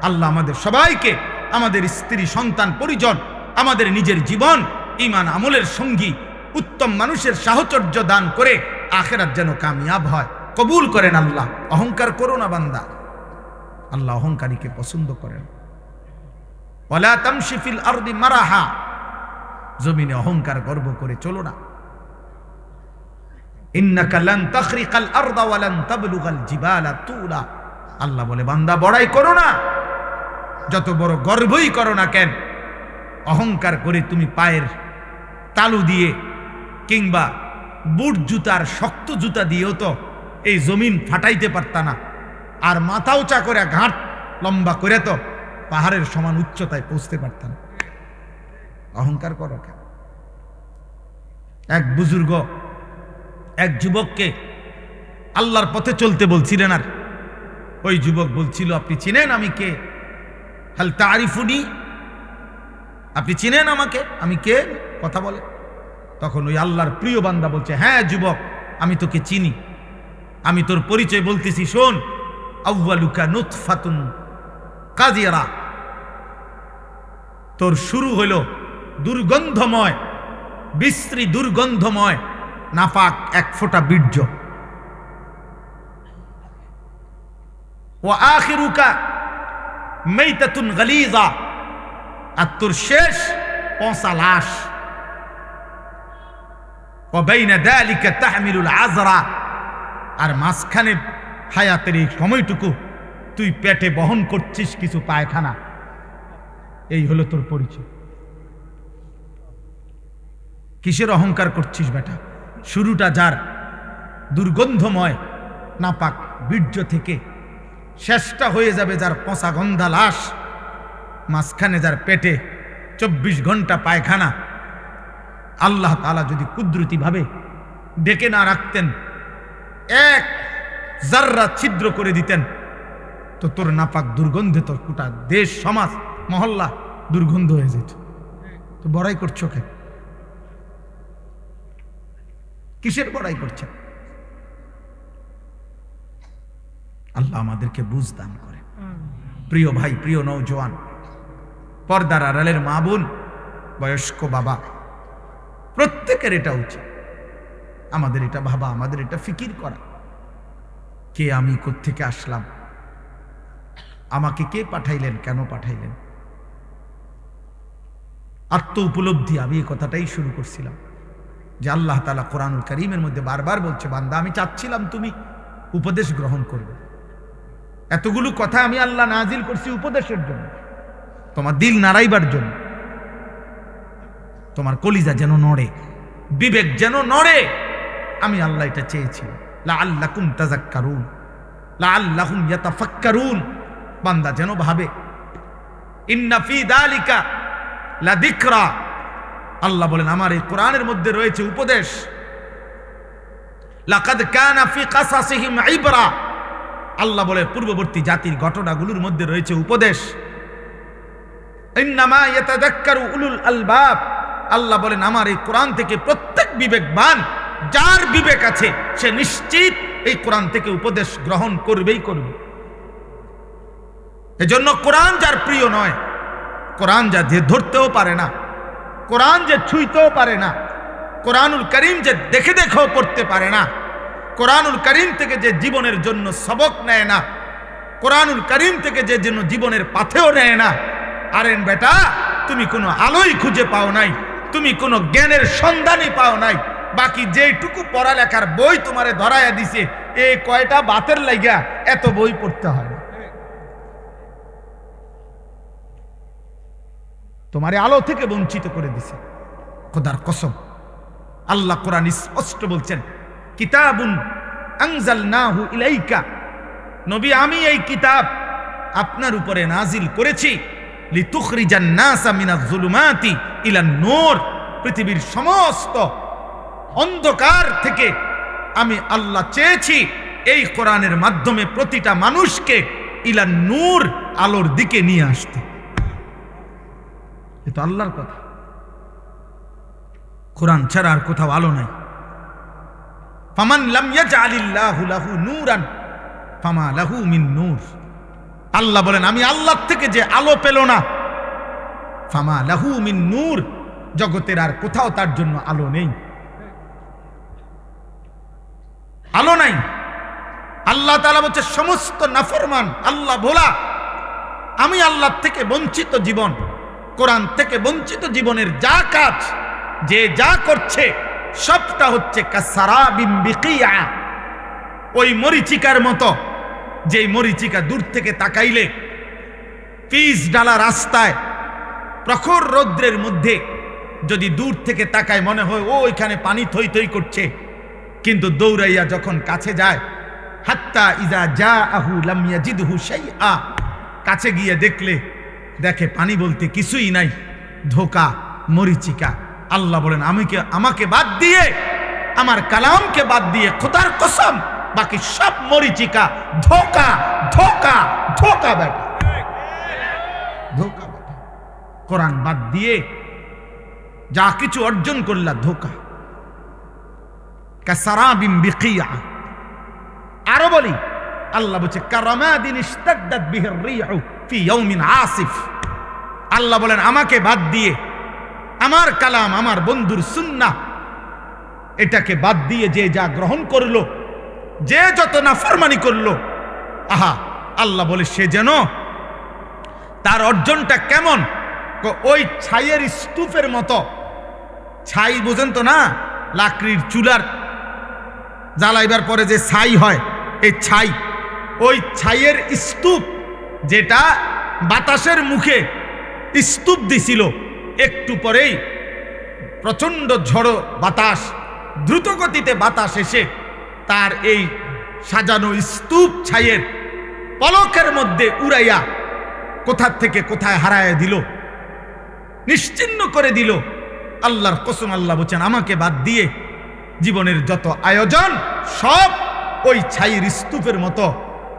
আল্লাহ আমাদের সবাইকে, আমাদের স্ত্রী সন্তান পরিজন, আমাদের নিজের জীবন ঈমান আমলের সঙ্গী উত্তম মানুষের সাহচর্য দান করে আখিরাত যেন কামিয়াব হয়, কবুল করেন আল্লাহ। অহংকার করো না বান্দা, আল্লাহ অহংকারীকে পছন্দ করেন। ওয়ালা তামশি ফিল আরদি মারাহা, জমিনে অহংকার গর্ব করে চলো না। ইন্নাকা লান তাখরিকাল আরদা ওয়া লান তাবলুগাল জিবালা তুলা, আল্লাহ বলে বান্দা বড়াই করো না, যত বড় গর্বই করো না কেন, অহংকার করে তুমি পায়ের তালু দিয়ে কিংবা বুট জুতার শক্ত জুতা দিয়েও তো এই জমিন ফাটাইতে পারতা না, আর মাথা উঁচা করে ঘাট লম্বা করে তো পাহাড়ের সমান উচ্চতায় পৌঁছতে পারতাম। অহংকার করো কেন? এক বুজুর্গ এক যুবককে আল্লাহর পথে চলতে বলছিলেন, আর ওই যুবক বলছিল, আপনি চিনেন আমি কে? হাল তারিফুনি, আপনি চিনেন আমাকে, আমি কে? কথা বলে। তখন ওই আল্লাহর প্রিয় বান্দা বলছে, হ্যাঁ যুবক, আমি তোকে চিনি, আমি তোর পরিচয় বলতেছি, শোন। আউয়ালুকা নুতফাতুন কাযিরা, তোর শুরু হলো দুর্গন্ধময়, বিশ্রী দুর্গন্ধময় নাপাক এক ফোঁটা বীর্য। ওয়া আখিরুকা মাইতাতুন গালিযা, আর তোর শেষ পচা লাশ। ওয়া বাইনা যালিকা তাহমিলুল আযরা, আর মাঝখানে হায়াতের এই সময়টুকু তুই পেটে বহন করছিস কিছু পায়খানা। এই হলো তোর পরিচয়। কিসের অহংকার করছিস বেটা? শুরুটা যার দুর্গন্ধময় নাপাক বীর্য থেকে, শেষটা হয়ে যাবে যার পচা গন্ধা লাশ, মাঝখানে যার পেটে 24 ঘন্টা পায়খানা। আল্লাহ তাআলা যদি কুদরতি ভাবে ডেকে না রাখতেন, এক জাররা ছিদ্র করে দিতেন, তো তোর নাপাক দুর্গন্ধে তোর গোটা দেশ সমাজ মহল্লা দুর্গন্ধ হয়ে যেত। তো বড়াই করছো কেন? কিসের বড়াই করছেন? আল্লাহ আমাদেরকে বুঝ দান করে। প্রিয় ভাই, প্রিয় নওজোয়ান, পর্দার আড়ালের মা বোন, বয়স্ক বাবা, প্রত্যেকের এটা উচিত, আমাদের এটা ভাবা, আমাদের এটা ফিকির করা, কে আমি, কোত্থেকে আসলাম, আমাকে কে পাঠাইলেন, কেন পাঠাইলেন। আত্ম উপলব্ধি, আমি এই কথাটাই শুরু করছিলাম যে আল্লাহ তাআলা কোরআনুল কারীমের মধ্যে বারবার বলছে, বান্দা আমি চাচ্ছিলাম তুমি উপদেশ গ্রহণ করবে। এতগুলো কথা আমি আল্লাহ নাজিল করছি উপদেশের জন্য, তোমার দিল নাড়াইবার জন্য, তোমার কলিজা যেন নড়ে, বিবেক যেন নড়ে। আমি আল্লাহ এটা চেয়েছিলাম, লাআল্লাকুম তাযাক্কারুন, লাআল্লাহুম ইয়াতাফাক্কারুন, বান্দা যেন ভাবে। ইন্না ফি যালিকা লাযিকরা, আল্লাহ বলেন আমার এই কোরআনের মধ্যে রয়েছে উপদেশ। লাকাদ কানা ফি কাসাসিহিম ইবরা, আল্লাহ বলে পূর্ববর্তী জাতির ঘটনাগুলোর মধ্যে রয়েছে উপদেশ। ইন্নামা ইয়াতাযাক্কারু উলুল আলবাব, আল্লাহ বলেন আমার এই কোরআন থেকে প্রত্যেক বিবেকবান, যার বিবেক আছে, সে নিশ্চিত এই কোরআন থেকে উপদেশ গ্রহণ করবেই করবে। এজন্য কোরআন যার প্রিয় নয়, কোরআন যা যে ধরতেও পারে না, কোরআন যে ছুঁইতেও পারে না, কোরআনুল কারীম যে দেখে দেখেও পড়তে পারে না, কোরআনুল কারীম থেকে যে জীবনের জন্য সবক নেয় না, কোরআনুল কারীম থেকে যে যেন জীবনের পাথেও নেয় না, আরেন বেটা তুমি কোনো আলোই খুঁজে পাও নাই, তুমি কোনো জ্ঞানের সন্ধানই পাও নাই। বাকি যেটুকু পড়ালেখার বই তোমারে ধরাইয়া দিছে, এই কয়টা বাতের লাগিয়া এত বই পড়তে হয় না। তোমারে আলো থেকে বঞ্চিত করে দিছে। খোদার কসম, আল্লাহ কোরআন স্পষ্ট বলছেন, কিতাবুন আনজালনাহু ইলাইকা, নবী আমি এই কিতাব আপনার উপরে নাজিল করেছি, লিতুখরিজান নাসা মিনাজ জুলুমাতি ইলান নূর, পৃথিবীর সমস্ত অন্ধকার থেকে আমি আল্লাহ চেয়েছি এই কোরআনের মাধ্যমে প্রতিটা মানুষকে ইলা নূর, আলোর দিকে নিয়ে আসতে। এ তো আল্লাহর কথা। কোরআন ছাড়া আর কোথাও আলো নাই। ফামান লাম ইয়াজআলিল্লাহু লাহু নূরান ফামা লাহু মিন নূর। আল্লাহ বলেন আমি আল্লাহ থেকে যে আলো পেল না, ফামা লাহু মিন নূর, জগতের আর কোথাও তার জন্য আলো নেই, আলো নাই। আল্লাহ তাআলা বলছে সমস্ত নাফরমান আল্লাহ ভোলা, আমি আল্লাহ থেকে বঞ্চিত জীবন, কোরআন থেকে বঞ্চিত জীবনের যা কাজ, যে যা করছে সবটা হচ্ছে কাসারাবিম বিকিয়া, ওই মরিচিকার মতো, যেই মরিচিকা দূর থেকে তাকাইলে পিচ ডালা রাস্তায় প্রখর রৌদ্রের মধ্যে যদি দূর থেকে তাকায় মনে হয় ও ওইখানে পানি থই থই করছে, কিন্তু দৌড়াইয়া যখন কাছে যায়, হাত্তা ইজা জাআহু লাম ইয়াজিদহু শাইআ, কাছে গিয়ে দেখে পানি বলতে কিছুই নাই, ধোঁকা, মরিচিকা। আল্লাহ বলেন আমাকে বাদ দিয়ে, আমার কালামকে বাদ দিয়ে, খোদার কসম বাকি সব মরিচিকা, ধোঁকা ধোঁকা ধোঁকা বেটা, ধোঁকা বেটা। কোরআন বাদ দিয়ে যা কিছু অর্জন করলা ধোঁকা। কাসারাবিম বিকিয়া। আরো বলি, আল্লাহ বলছে কারামাদিন ইশতাদ্দাত বিহির রিহু ফি ইয়াউমিন আসিফ। আল্লাহ বলেন আমাকে বাদ দিয়ে, আমার কালাম, আমার বন্ধুর সুন্নাহ, এটাকে বাদ দিয়ে যে যা গ্রহণ করলো, যে যত নাফরমানি করলো, আহা, আল্লাহ বলে সে যেন তার অর্জনটা কেমন, ওই ছাইয়ের স্তূপের মতো। ছাই বুঝেন তো না, লাকড়ির চুলার জ্বালাইবার পরে যে ছাই হয়, এই ছাই, ওই ছাইয়ের স্তূপ, যেটা বাতাসের মুখে স্তূপ দিছিল, একটু পরেই প্রচন্ড ঝড়ো বাতাস, দ্রুত গতিতে বাতাস এসে তার এই সাজানো স্তূপ ছাইয়ের পলকের মধ্যে উড়াইয়া কোথা থেকে কোথায় হারায় দিল, নিশ্চিহ্ন করে দিল। আল্লাহর কসম, আল্লাহ বলছেন আমাকে বাদ দিয়ে জীবনের যত আয়োজন সব ওই ছাইয়ের স্তূপের মতো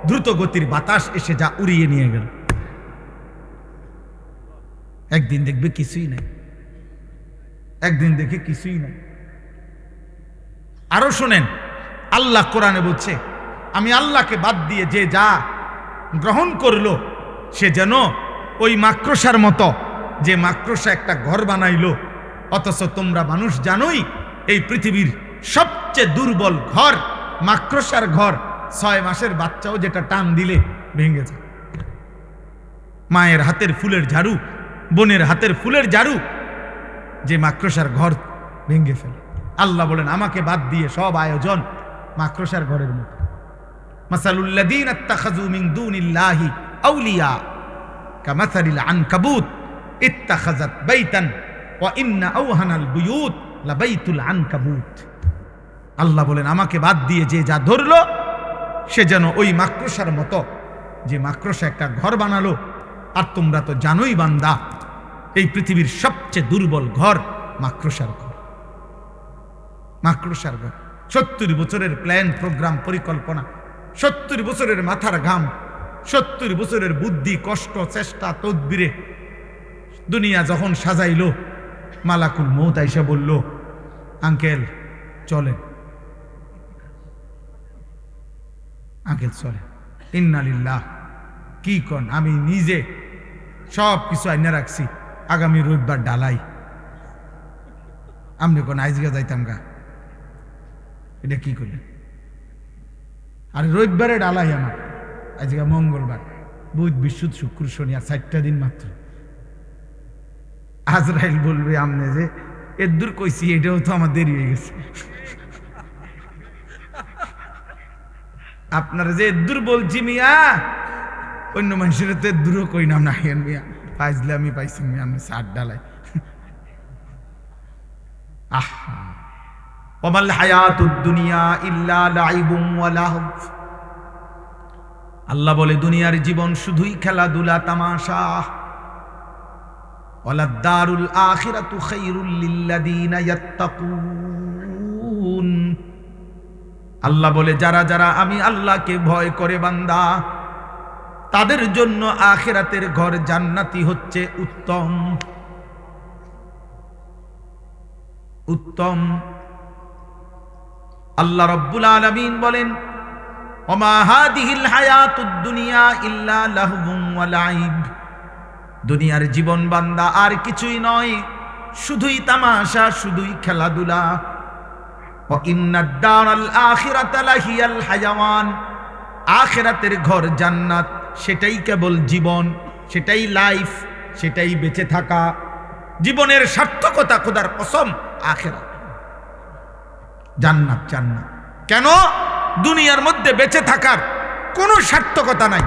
দ্রুত গতির বাতাস এসে যা উড়িয়ে নিয়ে গেল। একদিন দেখবে কিছুই নাই, একদিন দেখে কিছুই নাই। আরো শোনেন, আল্লাহ কোরআনে বলছে আমি আল্লাহকে বাদ দিয়ে যে যা গ্রহণ করলো, সে যেন ওই মাকড়সার মতো, যে মাকড়সা একটা ঘর বানাইলো, অথচ তোমরা মানুষ জানোই এই পৃথিবীর সবচেয়ে দুর্বল ঘর মাকড়সার ঘর। 6 মাসের বাচ্চাও যেটা টান দিলে ভেঙে যায়। মায়ের হাতের ফুলের ঝাড়ু, বোনের হাতের ফুলের ঝাড়ু যে মাকড়সার ঘর ভেঙে ফেলে। আল্লাহ বলেন আমাকে বাদ দিয়ে সব আয়োজন মাকড়সার ঘরের মতো। মাসালুল্লাযীনা ইত্তাখাযু মিন দুনিল্লাহি আউলিয়া কামাসালিল আনকাবুত ইত্তাখাযাত বাইতান ওয়া ইন্না আওহানাল বুয়ুত লাবাইতুল আনকাবুত। আল্লাহ বলেন আমাকে বাদ দিয়ে যে যা ধরলো, সে যেন ওই মাকড়সার মতো, যে মাকড়সা একটা ঘর বানালো। আর তোমরা তো জানোই বান্দা, এই পৃথিবীর সবচেয়ে দুর্বল ঘর মাকড়সার ঘর, মাকড়সার ঘর। 70 বছরের প্ল্যান, প্রোগ্রাম, পরিকল্পনা, 70 বছরের মাথার ঘাম, 70 বছরের বুদ্ধি, কষ্ট, চেষ্টা, তদবিরে দুনিয়া যখন সাজাইলো, মালাকুল মউত আইসা বলল আঙ্কেল চলেন, আঙ্কেল চলেন। ইন্না লিল্লাহ। কি কন? আমি নিজে সব কিছু আইনা রাখছি, আগামী রবিবার ডালাই। আপনি কোন আইজগা যাইতাম গা, এটা কি করলেন? আর রবিবারে ডালাই আমার, আজকে মঙ্গলবার, বুধ, বৃহস্পতি, শুক্র, শনি, আর 4টা দিন মাত্র। আজরাইল বলবে আমনে যে এদূর কইছি, এটাও তো আমার দেরি হয়ে গেছে। আপনারা যে এদূর বলছি মিয়া, অন্য মানুষের তো এদূরও কই নাম না মিয়া, ফাইজলে আমি পাইছি মিয়া, আমি 60 ডালাই। আহা, ওয়ামাল হায়াতুদ দুনিয়া ইল্লা লাইবুম ওয়া লাহব। আল্লাহ বলে দুনিয়ার জীবন শুধুই খেলাধুলা, তামাশা। ওয়ালাদ-দারুল আখিরাতু খায়রুল লিল্লাযীনা ইয়াত্তাকুন। আল্লাহ বলে যারা যারা আমি আল্লাহকে ভয় করে বান্দা, তাদের জন্য আখিরাতের ঘর জান্নাতি হচ্ছে উত্তম উত্তম। আল্লাহ রাব্বুল আলামিন বলেন, ওমা হাদিহিল হায়াতুদ দুনিয়া ইল্লা লাহবুন ওয়া লাইব। দুনিয়ার জীবন বান্দা আর কিছুই নয়, শুধুই তামাশা, শুধুই খেলাধুলা। ওয়া ইন্নাদ দারাল আখিরাতা লাহিয়াল হায়াওয়ান। আখিরাতের ঘর জান্নাত, সেটাই কেবল জীবন, সেটাই লাইফ, সেটাই বেঁচে থাকা। জীবনের সার্থকতা খোদার কসম আখিরাত, জান্নাত। জান্নাত কেন? দুনিয়ার মধ্যে বেঁচে থাকার কোনো সার্থকতা নাই,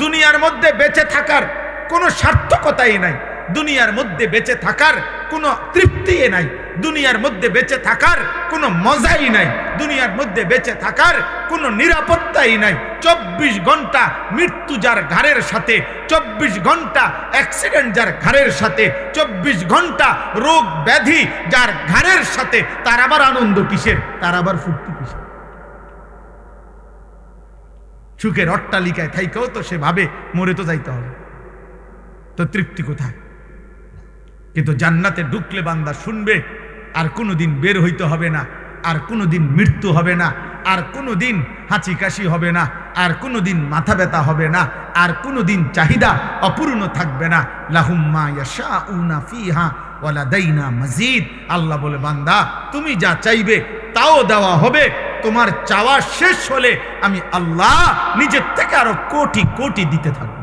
দুনিয়ার মধ্যে বেঁচে থাকার কোনো সার্থকতাই নাই, দুনিয়ার মধ্যে বেঁচে থাকার কোনো তৃপ্তিই নাই, দুনিয়ার মধ্যে বেঁচে থাকার কোনো মজাই নাই, দুনিয়ার মধ্যে বেঁচে থাকার কোনো নিরাপত্তাই নাই। 24 ঘন্টা মৃত্যু যার ঘাড়ের সাথে, 24 ঘন্টা অ্যাক্সিডেন্ট যার ঘাড়ের সাথে, 24 ঘন্টা রোগ ব্যাধি যার ঘাড়ের সাথে, তার আবার আনন্দ কিসের? তার আবার ফুর্তি কিসের? সুখের অট্টালিকায় থাইকেও তো সে ভাবে মরে তো যাইতে হবে, তো তৃপ্তি কোথায়? কিন্তু জান্নাতে ঢুকলে বান্দা শুনবে আর কোনোদিন বের হইতে হবে না, আর কোনোদিন মৃত্যু হবে না, আর কোনোদিন হাঁচি কাশি হবে না, আর কোনোদিন মাথা ব্যথা হবে না, আর কোনোদিন চাহিদা অপূর্ণ থাকবে না। লাহুম মা ইয়াশাউনা ফিহা ওয়া লাদাইনা মাজিদ। আল্লাহ বলে, বান্দা তুমি যা চাইবে তাও দেওয়া হবে। তোমার চাওয়া শেষ হলে আমি আল্লাহ নিজের থেকে আরো কোটি কোটি দিতে থাকবো।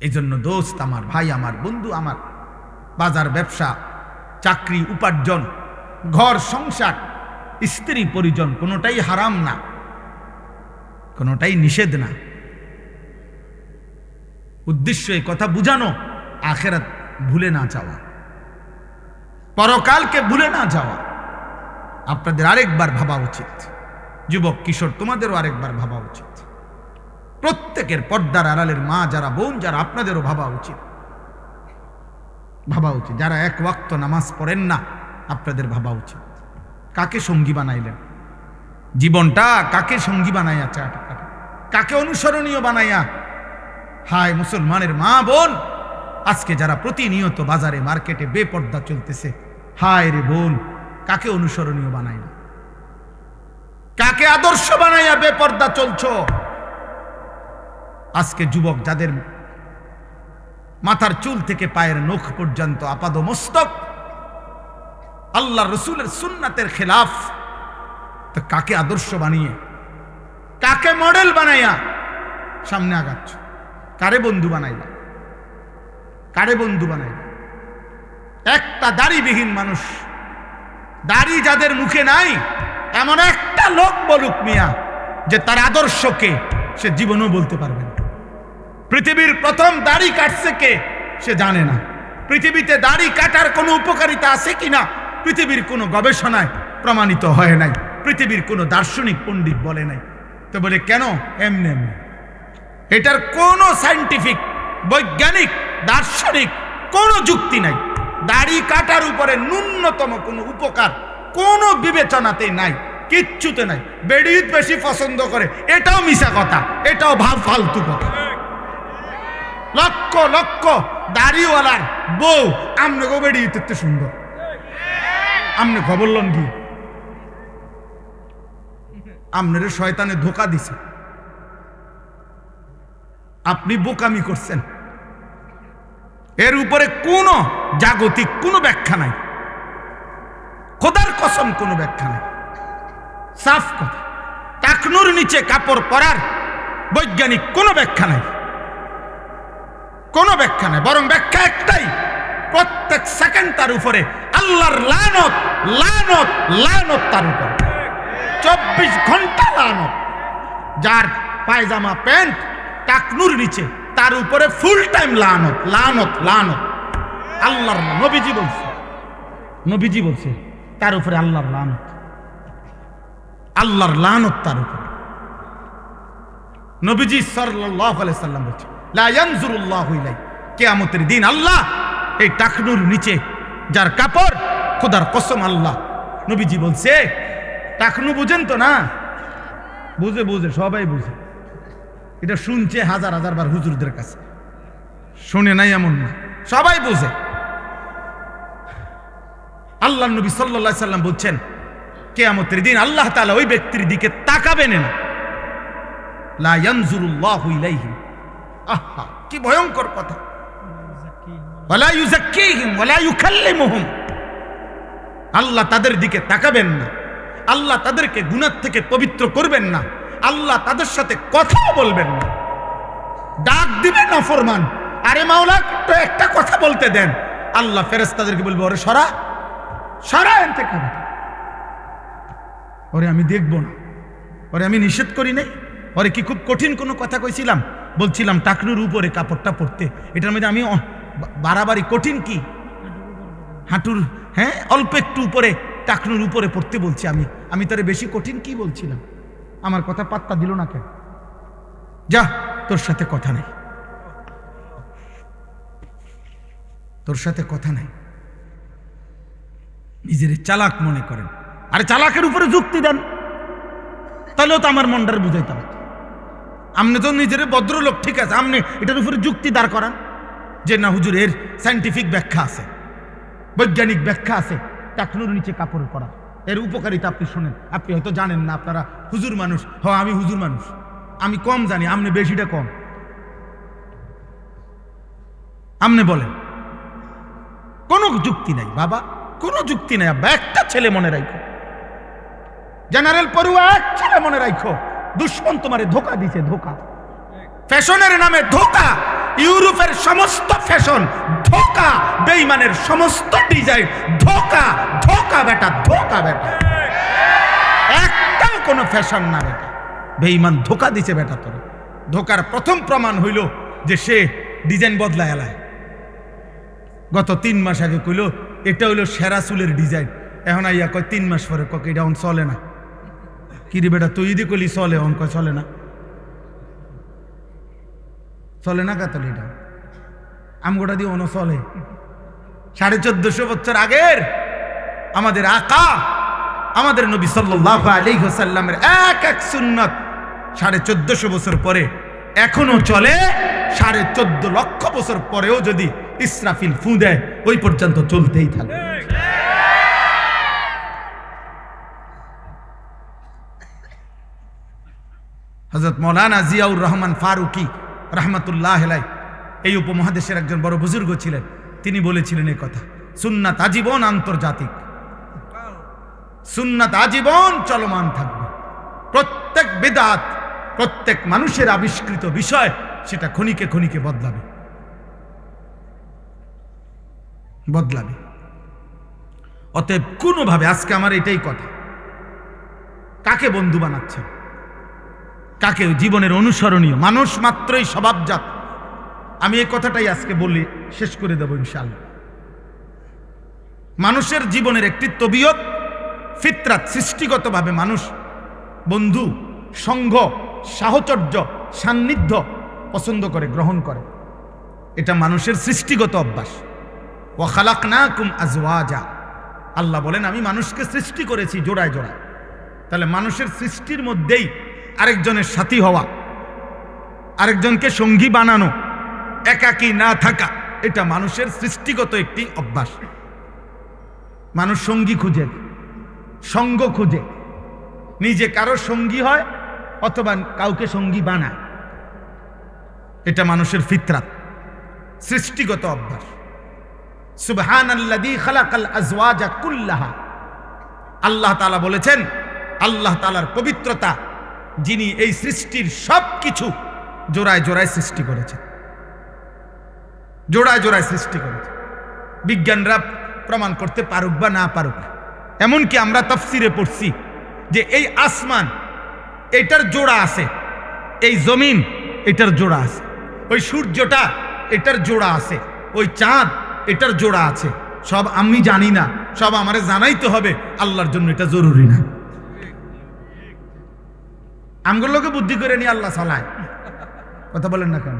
এই জন্য দোস্ত আমার, ভাই আমার, বন্ধু আমার, বাজার ব্যবসা, চাকরি, উপার্জন, ঘর সংসার, স্ত্রী পরিজন কোনোটাই হারাম না, কোনোটাই নিষেধ না। উদ্দেশ্য এই কথা বুঝানো, আখিরাত ভুলে না যাওয়া, পরকালকে ভুলে না যাওয়া। আপনাদের আরেকবার ভাবা উচিত, যুবক কিশোর তোমাদেরও আরেকবার ভাবা উচিত, প্রত্যেকের পর্দার আড়ালের মা যারা, বোন যারা, আপনাদেরও ভাবা উচিত, ভাবা উচিত। যারা এক ওয়াক্ত নামাজ পড়েন না, আপনাদের ভাবা উচিত কাকে সঙ্গী বানাইলেন, জীবনটা কাকে সঙ্গী বানাইয়া, কাকে অনুসরণীয় বানাইয়া। হায় মুসলমানের মা বোন, আজকে যারা প্রতিনিয়ত বাজারে মার্কেটে বেপর্দা চলতেছে, হায় রে বোন, কাকে অনুসরণীয় বানাইলা, কাকে আদর্শ বানাইয়া বেপর্দা চলছ। আজকে যুবক যাদের মাথার চুল থেকে পায়ের নখ পর্যন্ত আপাদ মস্তক আল্লাহ রসুলের সুন্নাতের খেলাফ, তো কাকে আদর্শ বানিয়ে, কাকে মডেল বানাইয়া সামনে আগাচ্ছ? কারে বন্ধু বানাইলা, কারে বন্ধু বানাইলা? একটা দাড়িবিহীন মানুষ, দাড়ি যাদের মুখে নাই, এমন একটা লোক বলুক মিয়া যে তার আদর্শকে, সে জীবনও বলতে পারবে না। পৃথিবীর প্রথম দাড়ি কাটছে কে, সে জানে না। পৃথিবীতে দাড়ি কাটার কোনো উপকারিতা আছে কিনা পৃথিবীর কোনো গবেষণায় প্রমাণিত হয় নাই, পৃথিবীর কোনো দার্শনিক পণ্ডিত বলে নাই। তো বলে কেন? এমনি এমনি। এটার কোনো সায়েন্টিফিক, বৈজ্ঞানিক, দার্শনিক কোনো যুক্তি নাই। দাড়ি কাটার উপরে ন্যূনতম কোনো উপকার কোনো বিবেচনাতে নাই, কিচ্ছুতে নাই। বেড়িত বেশি পছন্দ করে, এটাও মিছা কথা, এটাও ভাব ফালতু কথা। লক্ষ লক্ষ দাড়িওয়ালার বউ আমনে বেড়িয়ে দেখতে সুন্দর, আমনে খবর লন কি? আমনের শয়তানে ধোকা দিছে, আপনি বোকামি করছেন। এর উপরে কোনো জাগতিক কোনো ব্যাখ্যা নাই, খোদার কসম কোনো ব্যাখ্যা নাই। সাফ কথা, টাকনুর নিচে কাপড় পরার বৈজ্ঞানিক কোনো ব্যাখ্যা নাই, কোনো ব্যাখ্যা নাই। বরং ব্যাখ্যা একটাই, প্রত্যেক সেকেন্ড তার উপরে আল্লাহর লানত, লানত, লানত তার উপরে, 24 ঘন্টা লানত। যার পায়জামা প্যান্ট টাকনুর নিচে, তার উপরে ফুল টাইম লানত, লানত, লানত। আল্লাহর নবীজি বলছে, নবীজি বলছে তার উপরে আল্লাহর লানত, আল্লাহর লানত তার উপরে। নবীজি সাল্লাল্লাহু আলাইহি সাল্লাম বলছে, লা ইয়ানজুরুল্লাহু ইলাই, কিয়ামতের দিন আল্লাহ এই টাকনুর নিচে যার কাপড়, খোদার কসম আল্লাহ নবীজি বলছে টাকনু বুঝেন তো না? বুঝে বুঝে, সবাই বুঝে। এটা শুনছে হাজার হাজার বার হুজুরদের কাছে, শুনে নাই এমন না, সবাই বুঝে। আল্লাহ নবী সাল্লাল্লাহু আলাইহি সাল্লাম বলছেন কিয়ামতের দিন আল্লাহ তাআলা ওই ব্যক্তির দিকে তাকাবেন না, লা ইয়ানজুরুল্লাহু ইলাইহিম। আহা, কি ভয়ঙ্কর কথা! ওয়ালা ইউযাক্কিহিম ওয়ালা ইউকাল্লিমুহুম। আল্লাহ তাদের দিকে তাকাবেন না, আল্লাহ তাদেরকে গুনাহ থেকে পবিত্র করবেন না, আল্লাহ তাদের সাথে কথাও বলবেন না। ডাক দিবেন নাফরমান, আরে মাওলা তো একটা কথা বলতে দেন। আল্লাহ ফেরেশতাদেরকে বলবে, ওরে সরা সরা এখান থেকে, ওরে আমি দেখব না, ওরে আমি নিষেধ করি নাই, ওরে কি খুব কঠিন কোনো কথা কইছিলাম? বলছিলাম টাকনুর উপরে কাপড়টা পরতে, এটার মধ্যে আমি বাড়াবাড়ি কঠিন কি? হাঁটুর, হ্যাঁ, অল্প একটু উপরে, টাকনুর উপরে পড়তে বলছি আমি তারে বেশি কঠিন কি বলছিলাম? আমার কথা পাত্তা দিল না কেন? যা, তোর সাথে কথা নাই, তোর সাথে কথা নাই। নিজের চালাক মনে করেন, আরে চালাকের উপরে যুক্তি দেন, তাহলেও তো আমার মনটারে বুঝাইতাম। আপনি তো নিজের ভদ্রলোক, ঠিক আছে, আপনি এটার উপরে যুক্তি দাঁড় করান যে না হুজুর এর সায়েন্টিফিক ব্যাখ্যা আছে, বৈজ্ঞানিক ব্যাখ্যা আছে টাকনুর নিচে কাপড় পরা, এর উপকারিতা আপনি শোনেন। আপনি হয়তো জানেন না, আপনারা হুজুর মানুষ। হ্যাঁ, আমি হুজুর মানুষ, আমি কম জানি, আপনি বেশিটা কম। আপনি বলেন, কোনো যুক্তি নাই বাবা, কোনো যুক্তি নাই। আব্বা, একটা ছেলে মনে রাখো, জেনারেল পড়ুয়া এক ছেলে মনে রাখো, দুশ্মন তোমারে ধোকা দিছে, ধোকা। ফ্যাশনের নামে ধোকা, ইউরোপের সমস্ত ফ্যাশন ধোকা, বেঈমানের সমস্ত ডিজাইন ধোকা, ধোকা বেটা, ধোকা বেটা। একটাও কোনো ফ্যাশন না বেটা, বেঈমান ধোকা দিছে বেটা তোরে। ধোকার প্রথম প্রমাণ হইল যে সে ডিজাইন বদলায় এলায়। গত 3 মাস আগে কইল এটা হইল সেরা চুলের ডিজাইন, এখন আইয়া কয় 3 মাস পরে কয় এটা এখন চলে না। কি রে বেটা, তুই যদি কইলি চলে, এখন কয় চলে না, চলে না কাতলে, এটা আমগোটা দিয়ে অন চলে। 1450 বছর আগের আমাদের আকা, আমাদের নবী সাল্লাল্লাহু আলাইহি ওয়াসাল্লামের এক এক সুন্নাত 1450 বছর পরে এখনো চলে। 14.5 লক্ষ বছর পরেও যদি ইসরাফিল ফু দেয়, ওই পর্যন্ত চলতেই থাকবে। হযরত মাওলানা জিয়াউর রহমান ফারুকি রাহমাতুল্লাহ আলাইহি এই উপমহাদেশের একজন বড় বুজুর্গ ছিলেন। তিনি বলেছিলেন এই কথা, সুন্নাত আজীবন আন্তর্জাতিক, সুন্নাত আজীবন চলমান থাকবে। প্রত্যেক বিদআত, প্রত্যেক মানুষের আবিষ্কৃত বিষয়, সেটা ক্ষণিকে ক্ষণিকে বদলাবে, বদলাবে। অতএব কোনোভাবে, আজকে আমার এটাই কথা, কাকে বন্ধু বানাচ্ছেন, কাকে জীবনের অনুসরণীয় মানুষ মাত্রই স্বভাবজাত। আমি এই কথাটাই আজকে বলি, শেষ করে দেব ইনশাআল্লাহ। মানুষের জীবনের একটি তবিয়ত, ফিতরাত, সৃষ্টিগতভাবে মানুষ বন্ধু, সঙ্গ, সাহচর্য, সান্নিধ্য পছন্দ করে, গ্রহণ করে। এটা মানুষের সৃষ্টিগত অভ্যাস। ওয়া খালাকনাকুম আজওয়াজা, আল্লাহ বলেন আমি মানুষকে সৃষ্টি করেছি জোড়ায় জোড়ায়। তাহলে মানুষের সৃষ্টির মধ্যেই আরেকজনের সাথী হওয়া, আরেকজনকে সঙ্গী বানানো, একাকী না থাকা, এটা মানুষের সৃষ্টিগত একটি অভ্যাস। মানুষ সঙ্গী খুঁজে, সঙ্গ খুঁজে, নিজে কারো সঙ্গী হয় অথবা কাউকে সঙ্গী বানায়। এটা মানুষের ফিতরাত, সৃষ্টিগত অভ্যাস। সুবহানাল্লাযী খালাকাল আজওয়াজা কুল্লাহা, আল্লাহ তাআলা বলেছেন, আল্লাহ তাআলার পবিত্রতা, যিনি এই সৃষ্টির সব কিছু জোড়ায় জোড়ায় সৃষ্টি করেছে, জোড়ায় জোড়ায় সৃষ্টি করেছে। বিজ্ঞানরা প্রমাণ করতে পারুক বা না পারুক, এমনকি আমরা তাফসিরে পড়ছি যে এই আসমান এটার জোড়া আছে, এই জমিন এটার জোড়া আছে, ওই সূর্যটা এটার জোড়া আছে, ওই চাঁদ এটার জোড়া আছে। সব আমি জানি না, সব আমারে জানাইতে হবে, আল্লাহর জন্য এটা জরুরি না। আমগুলোকে বুদ্ধি করে নিয়ে আল্লাহ চালায়, কথা বলেন না কেন?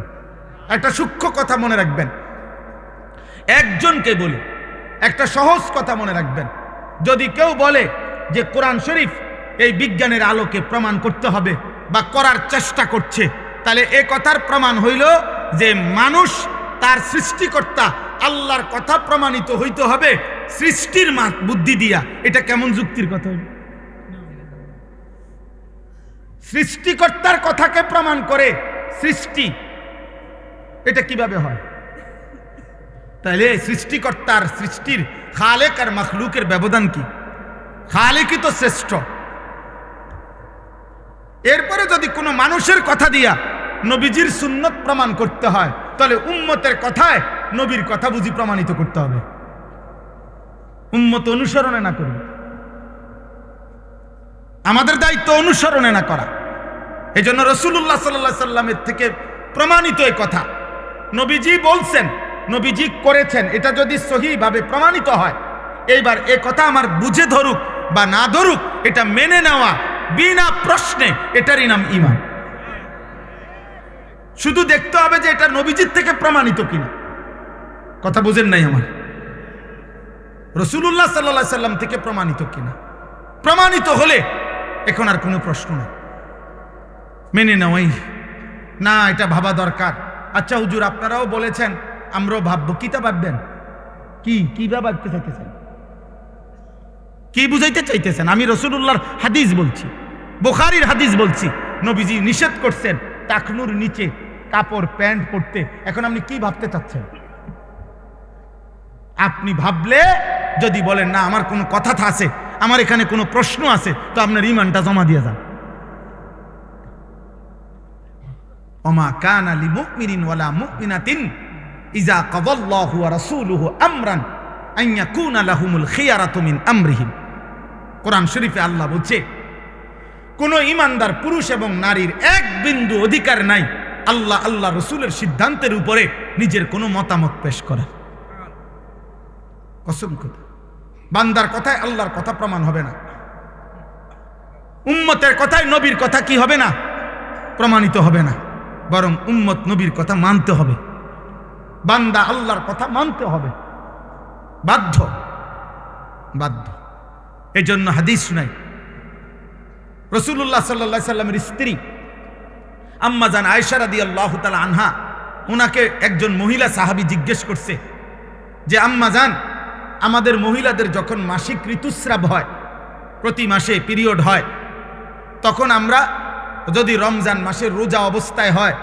একটা সূক্ষ্ম কথা মনে রাখবেন, একজনকে বলি, একটা সহজ কথা মনে রাখবেন, যদি কেউ বলে যে কোরআন শরীফ এই বিজ্ঞানের আলোকে প্রমাণ করতে হবে বা করার চেষ্টা করছে, তাহলে এ কথার প্রমাণ হইল যে মানুষ তার সৃষ্টিকর্তা আল্লাহর কথা প্রমাণিত হইতে হবে সৃষ্টির বুদ্ধি দিয়া। এটা কেমন যুক্তির কথা হইল? সৃষ্টিকর্তার কথাকে প্রমাণ করে সৃষ্টি, এটা কিভাবে হয়? তাহলে সৃষ্টিকর্তার সৃষ্টির খালেক আর মখলুকের ব্যবধান কি? খালেকই তো শ্রেষ্ঠ। এরপরে যদি কোনো মানুষের কথা দিয়া নবীজির সুন্নত প্রমাণ করতে হয়, তাহলে উম্মতের কথায় নবীর কথা বুঝি প্রমাণিত করতে হবে, উম্মত অনুসরণে না করবে। আমাদের দায়িত্ব অনুসরণে না করা। এই জন্য রাসূলুল্লাহ সাল্লাল্লাহু আলাইহি সাল্লামের থেকে প্রমাণিত এই কথা, নবীজি বলছেন, নবীজি করেছেন, এটা যদি সহিভাবে প্রমাণিত হয়, এইবার এ কথা আমার বুঝে ধরুক বা না ধরুক, এটা মেনে নেওয়া বিনা প্রশ্নে, এটারই নাম ঈমান। শুধু দেখতে হবে যে এটা নবীজির থেকে প্রমাণিত কিনা। কথা বুঝেন নাই আমার? রাসূলুল্লাহ সাল্লাল্লাহু আলাইহি সাল্লাম থেকে প্রমাণিত কিনা। প্রমাণিত হলে এখন আর কোনো প্রশ্ন নেই, মেনে নেওয়াই না, এটা ভাবা দরকার। আচ্ছা হুজুর, আপনারাও বলেছেন, আমরাও ভাববো। কিতা ভাববেন? কি ভাবতে চাইতেছেন? কি বুঝাইতে চাইতেছেন? আমি রাসূলুল্লাহর হাদিস বলছি, বুখারীর হাদিস বলছি। নবীজি নিষেধ করছেন টাকনুর নিচে কাপড় প্যান্ট পরতে। এখন আপনি কি ভাবতে চাচ্ছেন? আপনি ভাবলে যদি বলেন না আমার কোনো কথা আছে, আমার এখানে কোনো প্রশ্ন আছে, তো আপনার ঈমানটা জমা দিয়ে যান। ওমা কানা লিমুমিনিন ওয়ালা মুমিনাতিন ইযা কাযাল্লাহু ওয়া রাসূলুহু আমরান আন ইয়াকুনা লাহুমুল খিয়ারাতু মিন আমরিহিম। কোরআন শরীফে আল্লাহ বলছে, কোন ঈমানদার পুরুষ এবং নারীর এক বিন্দু অধিকার নাই আল্লাহ রসুলের সিদ্ধান্তের উপরে নিজের কোনো মতামত পেশ করা। কসম কথা, বান্দার কথায় আল্লাহর কথা প্রমাণ হবে না, উম্মতের কথায় নবীর কথা কি হবে না? প্রমাণিত হবে না, বরং উম্মত নবীর কথা মানতে হবে, বান্দা আল্লাহর কথা মানতে হবে, বাধ্য। এই জন্য হাদিস শুনাই, রাসূলুল্লাহ সাল্লাল্লাহু আলাইহি সাল্লামের স্ত্রী আম্মা জান আয়েশা রাদিয়াল্লাহু তাআলা আনহা, ওনাকে একজন মহিলা সাহাবী জিজ্ঞেস করছে যে আম্মা জান, আমাদের মহিলাদের যখন মাসিক ঋতুস্রাব হয়, প্রতি মাসে পিরিয়ড হয়, তখন আমরা যদি রমজান মাসে রোজা অবস্থায় হয়,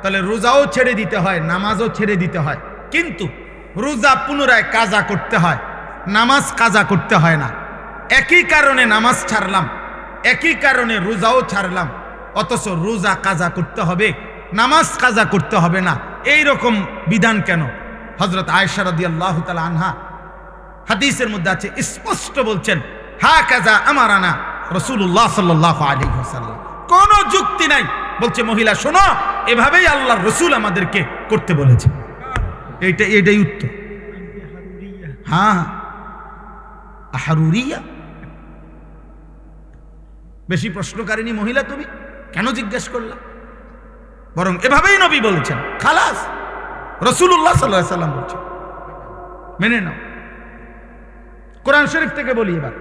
তাহলে রোজাও ছেড়ে দিতে হয়, নামাজও ছেড়ে দিতে হয়, কিন্তু রোজা পুনরায় কাজা করতে হয়, নামাজ কাজা করতে হয় না। একই কারণে নামাজ ছাড়লাম, একই কারণে রোজাও ছাড়লাম, অথচ রোজা কাজা করতে হবে, নামাজ কাজা করতে হবে না। এই রকম বিধান কেন? হযরত আয়েশা রাদিয়াল্লাহু তাআলা আনহা হাদিসের মধ্যে আছে, স্পষ্ট বলছেন, হাকাযা আমারানা রাসূলুল্লাহ সাল্লাল্লাহু আলাইহি ওয়াসাল্লাম। কোনো যুক্তি নাই, বলছে মহিলা শোনো, এভাবেই আল্লাহর রাসূল আমাদেরকে করতে বলেছে। এইটাই উত্তর। হ্যাঁ, আহরুরিয়া, বেশি প্রশ্নকারিনী মহিলা তুমি, কেন জিজ্ঞেস করলা? বরং এভাবেই নবী বলেছেন, খালাস, রাসূলুল্লাহ সাল্লাল্লাহু আলাইহি ওয়াসাল্লাম বলছেন, মেনে নাও। কোরআন শরীফ থেকে বলি এবার,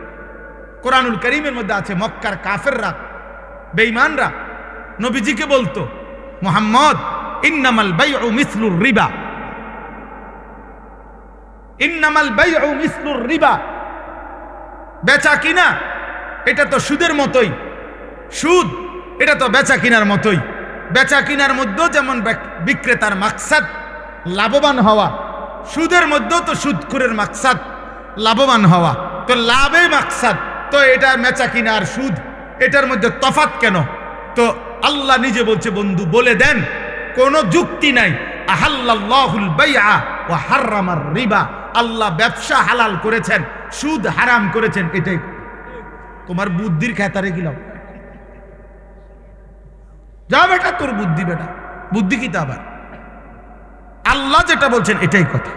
কোরআনুল কারীমের মধ্যে আছে, মক্কার কাফেররা, বেঈমানরা নবীজিকে বলতো, মুহাম্মদ, ইন্নামাল বাইউ মিসলুর রিবা, ইন্নামাল বাইউ মিসলুর রিবা, বেচা কিনা এটা তো সুদের মতোই, সুদ এটা তো বেচা কিনার মতোই। বেচা কিনার মধ্যেও যেমন বিক্রেতার মাকসাদ লাভবান হওয়া, সুদের মধ্যেও তো সুদখোরের মাকসাদ লাভবান হওয়া, তো লাভে মাকসাদ, তো এটা বেচা কিনা আর সুদ, এটার মধ্যে তফাৎ কেন? তো আল্লাহ নিজে বলছে, বন্ধু বলে দেন, কোনো যুক্তি নাই। আহাল্লাল্লাহুল বাইআ ওয়া হাররামার রিবা, আল্লাহ ব্যবসা হালাল করেছেন, সুদ হারাম করেছেন। এটাই তোমার বুদ্ধির খেতারে গেলাম, যা বেটা তোর বুদ্ধি, বেটা বুদ্ধি কি তা আবার? আল্লাহ যেটা বলছেন এটাই কথা,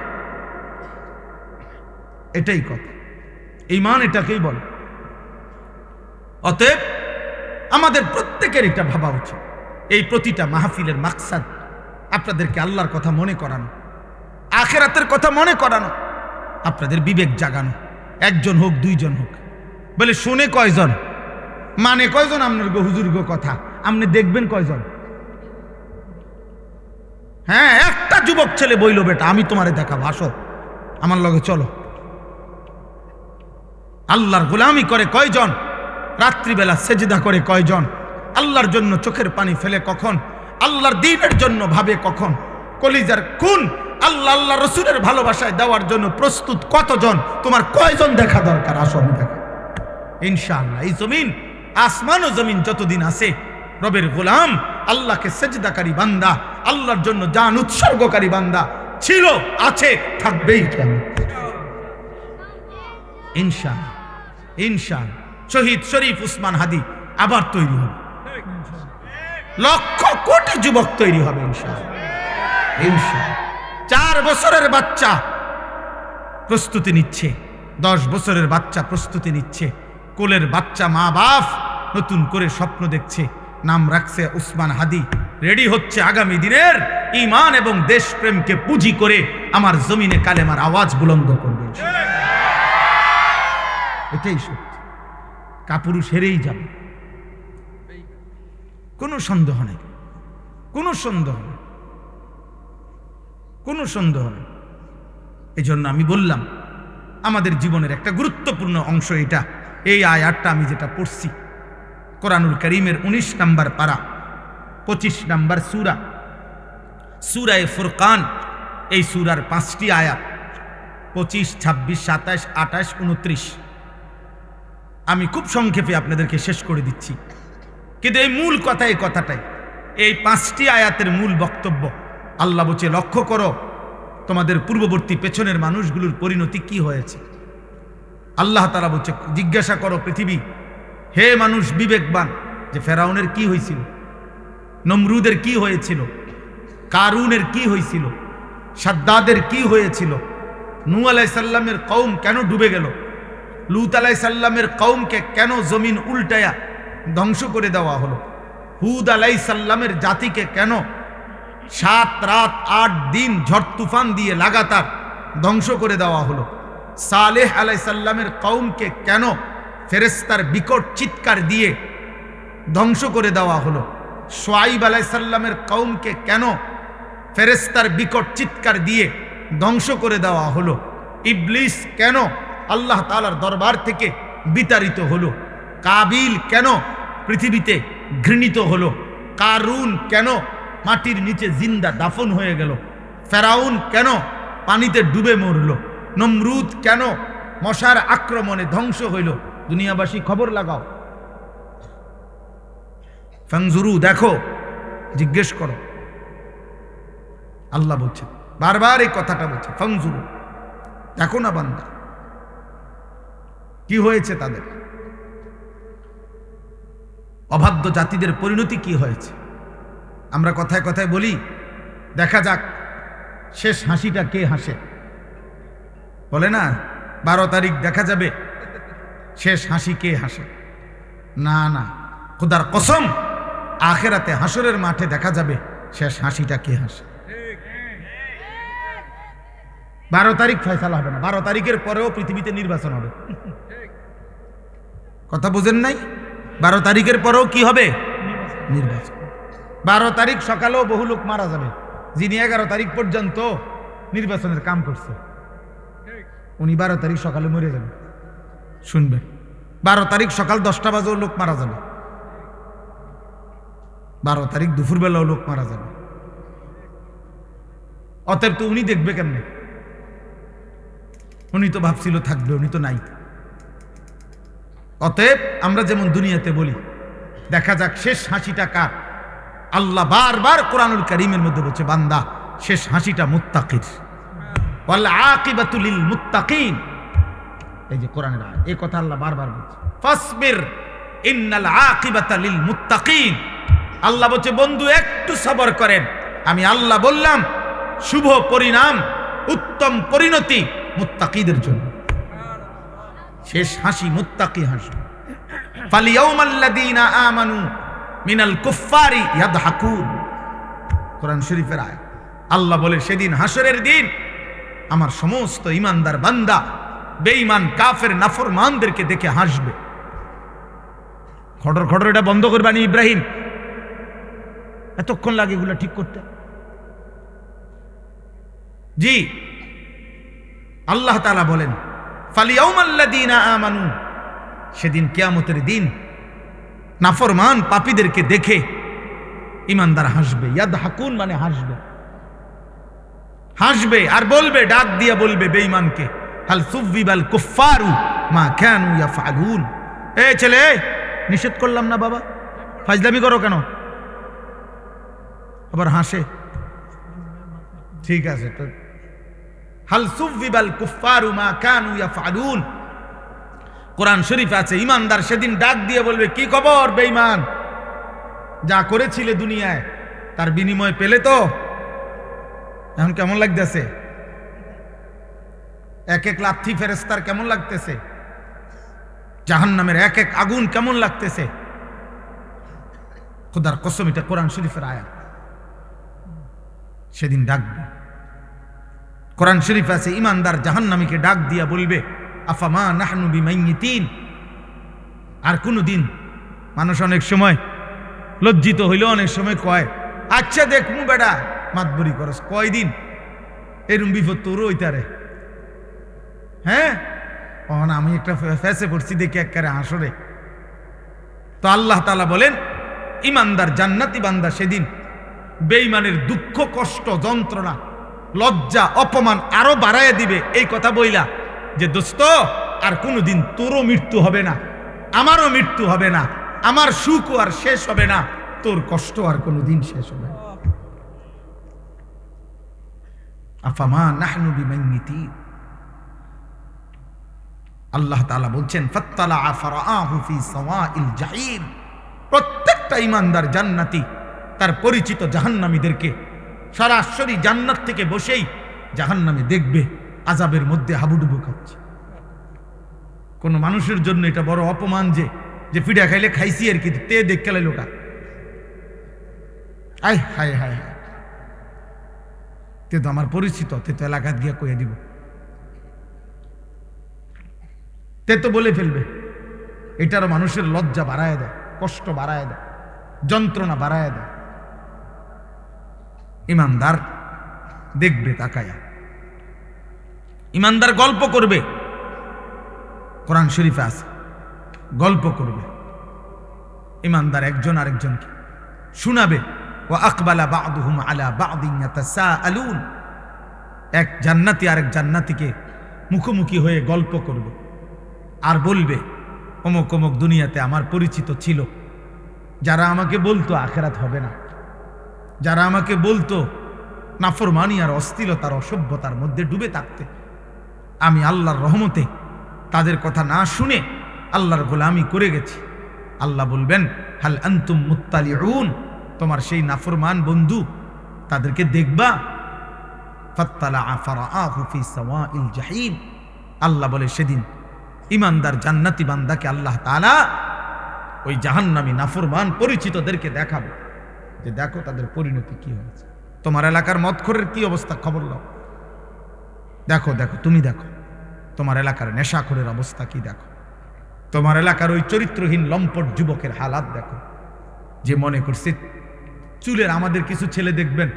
এটাই কথা, ঈমান এটাকেই বলে। অতএব আমাদের প্রত্যেকের এটা ভাবা উচিত, এই প্রতিটা মাহফিলের মাকসাদ আপনাদেরকে আল্লাহর কথা মনে করানো, আখিরাতের কথা মনে করানো, আপনাদের বিবেক জাগানো। একজন হোক দুইজন হোক, বলে শুনে কয়জন, মানে কয়জন আপনার গো হুজুর গো কথা, আপনি দেখবেন কয়জন? হ্যাঁ, একটা যুবক ছেলে বইল বেটা আমি তোমারে দেখাবো, আসো আমার লগে চলো। আল্লাহর গোলামি করে কয়জন? রাত্রিবেলা সেজদা করে কয়জন? আল্লাহর জন্য চোখের পানি ফেলে কখন? আল্লাহর দ্বীনের জন্য ভাবে কখন? কলিজার খুন আল্লাহ আল্লাহ রসুলের ভালোবাসায় দেওয়ার জন্য প্রস্তুত কতজন? তোমার কয়জন দেখা দরকার? আসো আমি দেখা। ইনশাআল্লাহ এই জমিন, আসমান ও জমিন যতদিন আছে, রবের গোলাম, আল্লাহকে সেজদাকারী বান্দা, আল্লাহর জন্য জান উৎসর্গকারী বান্দা ছিল, আছে, থাকবেই। ইনশাআল্লাহ ইনশাআল্লাহ শহীদ শরীফ উসমান হাদি আবার তৈরি হবে, লক্ষ কোটি যুবক তৈরি হবে ইনশাআল্লাহ। ইনশাআল্লাহ 4 বছরের বাচ্চা প্রস্তুতি নিচ্ছে, 10 বছরের বাচ্চা প্রস্তুতি নিচ্ছে, কোলের বাচ্চা মা বাপ নতুন করে স্বপ্ন দেখছে, নাম রাখছে উসমান হাদি, রেডি হচ্ছে আগামী দিনের ঈমান এবং দেশপ্রেমকে পুঁজি করে আমার জমিনে কালেমার আওয়াজ বুলন্দ করবে। এটাই সত্যি, কাপুরুষ হেরেই যাবে, কোনো সন্দেহ নেই, কোনো সন্দেহ নেই, কোনো সন্দেহ নেই। এই জন্য আমি বললাম আমাদের জীবনের একটা গুরুত্বপূর্ণ অংশ এটা। এই আয়াতটা আমি যেটা পড়ছি কোরআনুল কারীমের 19 নম্বর পারা 25 নম্বর সূরা, সূরায়ে ফুরকান, এই সূরার 5টি আয়াত 25, 26, 27, 28, 29 আমি খুব সংক্ষেপে আপনাদেরকে শেষ করে দিচ্ছি, কিন্তু এই মূল কথা, এই কথাটাই, এই 5টি আয়াতের মূল বক্তব্য। আল্লাহ বলছে লক্ষ্য করো তোমাদের পূর্ববর্তী পেছনের মানুষগুলোর পরিণতি কি হয়েছে। আল্লাহ তাআলা বলছে জিজ্ঞাসা করো পৃথিবী, হে মানুষ বিবেকবান, যে ফেরাউনের কি হয়েছিল, নমরুদের কি হয়েছিল, কারুনের কি হয়েছিল, সাদ্দাদের কি হয়েছিল, নূহ আলাইহিস সালামের কওম কেন ডুবে গেল, লূত আলাইহিস সালামের কওমকে কেন জমিন উল্টায়া ধ্বংস করে দেওয়া হলো, হুদ আলাইহিস সালামের জাতিকে কেন 7 রাত 8 দিন ঝড় তুফান দিয়ে লাগাতার ধ্বংস করে দেওয়া হলো, সালেহ আলাইহিস সালামের কওমকে কেন ফেরেশতার বিকট চিৎকার দিয়ে ধ্বংস করে দেওয়া হলো, শুআইব আলাইহিস সালামের কওমকে কেন ফেরেশতার বিকট চিৎকার দিয়ে ধ্বংস করে দেওয়া হলো, ইবলিস কেন আল্লাহ তাআলার দরবার থেকে বিতাড়িত হলো, কাবিল কেন পৃথিবীতে ঘৃণিত হলো, কারুন কেন মাটির নিচে জিন্দা দাফন হয়ে গেল, ফেরাউন কেন পানিতে ডুবে মরল, নমরুদ কেন মশার আক্রমণে ধ্বংস হইল। দুনিয়াবাসী খবর লাগাও, ফানজুরু, দেখো, জিজ্ঞেস করো। আল্লাহ বলছে, বারবার এই কথাটা বলছে, ফানজুরু, দেখো না বান্দা কি হয়েছে, তাদের অবাধ্য জাতিদের পরিণতি কি হয়েছে। আমরা কথায় কথায় বলি দেখা যাক শেষ হাসিটা কে হাসে, বলে না 12 তারিখ দেখা যাবে শেষ হাসি কে হাসে। না না, খোদার কসম, আখেরাতে হাসরের মাঠে দেখা যাবে শেষ হাসিটা কে হাসে। 12 তারিখ ফয়সালা হবে না, 12 তারিখের পরেও পৃথিবীতে নির্বাচন হবে। কথা বুঝেন নাই? 12 তারিখের পরেও কি হবে? নির্বাচন। 12 তারিখ সকালেও বহু লোক মারা যাবে, যিনি 11 তারিখ পর্যন্ত নির্বাচনের কাম করছে, উনি 12 তারিখ সকালে মরে যাবে। শুনবেন, 12 তারিখ সকাল 10টা বাজেও লোক মারা যাবে, 12 তারিখ দুপুরবেলাও লোক মারা যাবে। অতএব তো উনি দেখবে কেমনে? উনি তো ভাবছিল থাকবে, উনি তো নাই। অতএব আমরা যেমন দুনিয়াতে বলি দেখা যাক শেষ হাসিটা কার। আল্লাহ বারবার কোরআনুল কারীমের মধ্যে বলছে, বান্দা শেষ হাসিটা মুত্তাকির, ওয়াল আকিবাতু লিল মুত্তাকিন। এই যে কোরআনের আয়াত, এই কথা আল্লাহ বারবার বলছে, ফাসবির ইন্নাল আকিবাতা লিল মুত্তাকিন। আল্লাহ বলছে বন্ধু একটু সবর করেন, আমি আল্লাহ বললাম শুভ পরিণাম, উত্তম পরিণতি মুত্তাকিদের জন্য। শেষ হাসি মুত্তাকি হাসি। ফালিয়াউমাল্লাযীনা আমানু মিনাল কুফফারি ইয়াদহাকুন, কোরআন শরীফের আয়াত। আল্লাহ বলে সেদিন হাসরের দিন আমার সমস্ত ঈমানদার বান্দা বেঈমান কাফের নাফরমানদেরকে দেখে হাসবে। খটর খটর এটা বন্ধ করবানি ইব্রাহিম, এতক্ষণ লাগে এগুলো ঠিক করতে? জি, আল্লাহ তাআলা বলেন ফালিয়াউমাল্লাযীনা আমানু, সেদিন কিয়ামতের দিন নাফরমান পাপীদেরকে দেখে ইমানদার হাসবে। ইয়াদহাকুন মানে হাসবে, হাসবে আর বলবে, ডাক দিয়ে বলবে বেঈমানকে, হাল সুবিবাল কুফফারু মা কানু ইয়াফআলুন। এই ছেলে, নিষেধ করলাম না বাবা, ফাজলামি করো কেন? আবার হাসে। ঠিক আছে তো, হাল সুবিবাল কুফফারু মা কানু ইয়াফআলুন। কোরআন শরীফে আছে ইমানদার সেদিন ডাক দিয়ে বলবে, কি খবর বেঈমান, যা করেছিলে দুনিয়ায় তার বিনিময় পেলে তো? এখন কেমন লাগতেছে? এক এক লাথি ফেরেশতার কেমন লাগতেছে? জাহান্নামের এক এক আগুন কেমন লাগতেছে? খোদার কসম, এটা কোরআন শরীফের আয়াত। সেদিন ডাকবে, কোরআন শরীফ আছে ইমানদার জাহান্নামীকে ডাক দিয়া বলবে, আফামা নাহনু বিমাইয়িতিন। আর কোনদিন মানুষ অনেক সময় লজ্জিত হইল, অনেক সময় কয়, আচ্ছা দেখমু বেটা, মাতবরি করস কয়দিন, এরম বিপদ তোরও হইতারে। হ্যাঁ, আমি একটা ফেসে পড়ছি দেখি একেবারে হাসরে। তো আল্লাহ তাআলা বলেন ইমানদার জান্নাতি বান্দা সেদিন বেঈমানের দুঃখ কষ্ট যন্ত্রণা লজ্জা অপমান আরো বাড়াইয়া দিবে, এই কথা বইলা যে দোস্ত আর কোনোদিন তোরও মৃত্যু হবে না, আমারও মৃত্যু হবে না, আমার সুখ আর শেষ হবে না, তোর কষ্ট আর কোনোদিন শেষ হবে না। আফামা নাহনু বিমাইয়িতিন। আল্লাহ তাআলা বলছেন ফাত্তালা ফারাআহু ফি সাওয়াইল জাহিম। প্রত্যেকটা ঈমানদার জান্নাতি তার পরিচিত জাহান্নামীদেরকে সরাসরি জান্নাত থেকে বসেই জাহান্নামে দেখবে আযাবের মধ্যে হাবুডুবু খাচ্ছে। কোন মানুষের জন্য এটা বড় অপমান যে পিঠা খাইলে খাইছি আর কি, তে দেখ খেলে লোকা, আয় হায় হায় হায়, তে তো আমার পরিচিত, তে তো এলাকাত গিয়া কইয়া দিব, তে তো বলে ফেলবে। এটারও মানুষের লজ্জা বাড়ায় দেয়, কষ্ট বাড়ায় দেয়, যন্ত্রণা বাড়ায় দেয়। ইমানদার দেখবে তাকায়া, ইমানদার গল্প করবে, কোরআন শরীফে আছে গল্প করবে। ইমানদার একজন আরেকজনকে শোনাবে, ওয়া আকবালা বা'দুহুম আলা বা'দিন ইয়াতাসাআলুন। এক জান্নাতি আরেক জান্নাতিকে মুখোমুখি হয়ে গল্প করবে আর বলবে, অমুক অমুক দুনিয়াতে আমার পরিচিত ছিল, যারা আমাকে বলতো আখিরাত হবে না, যারা আমাকে বলতো নাফরমানি আর অশ্লীলতার অসভ্যতার মধ্যে ডুবে থাকতে, আমি আল্লাহর রহমতে তাদের কথা না শুনে আল্লাহর গোলামি করে গেছি। আল্লাহ বলবেন, হাল আনতুম মুত্তালিউন, তোমার সেই নাফরমান বন্ধু তাদেরকে দেখবা? ফাত্তালা ফারাআহু ফি সাওয়াইল জাহিম। আল্লাহ বলে সেদিন ইমানদার জান্নাতি বান্দাকে আল্লাহ তাআলা ওই জাহান্নামী নাফরমান পরিচিতদেরকে দেখাবে যে দেখো তাদের পরিণতি কি হয়েছে। তোমার এলাকার মদখোরের কি অবস্থা খবর নাও, দেখো দেখো, তুমি দেখো তোমার এলাকার নেশাখোরের অবস্থা কি, দেখো তোমার এলাকার ওই চরিত্রহীন লম্পট যুবকের হালাত দেখো, যে মনে করছে চুলের, আমাদের কিছু ছেলে দেখবেন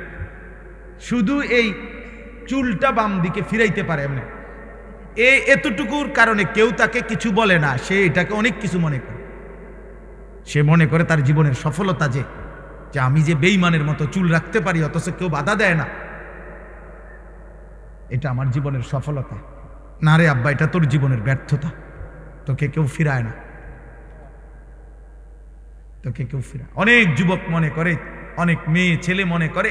শুধু এই চুলটা বাম দিকে ফিরাইতে পারে এমনি, এতটুকুর কারণে কেউ তাকে কিছু বলে না, সে এটাকে অনেক কিছু মনে করে। সে মনে করে তার জীবনের সফলতা যে আমি যে বেঈমানের মতো চুল রাখতে পারি অথচ কেউ বাধা দেয় না, এটা আমার জীবনের সফলতা। না রে আব্বা, এটা তোর জীবনের ব্যর্থতা, তোকে কেউ ফিরায় না, তোকে কেউ ফিরায়। অনেক যুবক মনে করে, অনেক মেয়ে ছেলে মনে করে,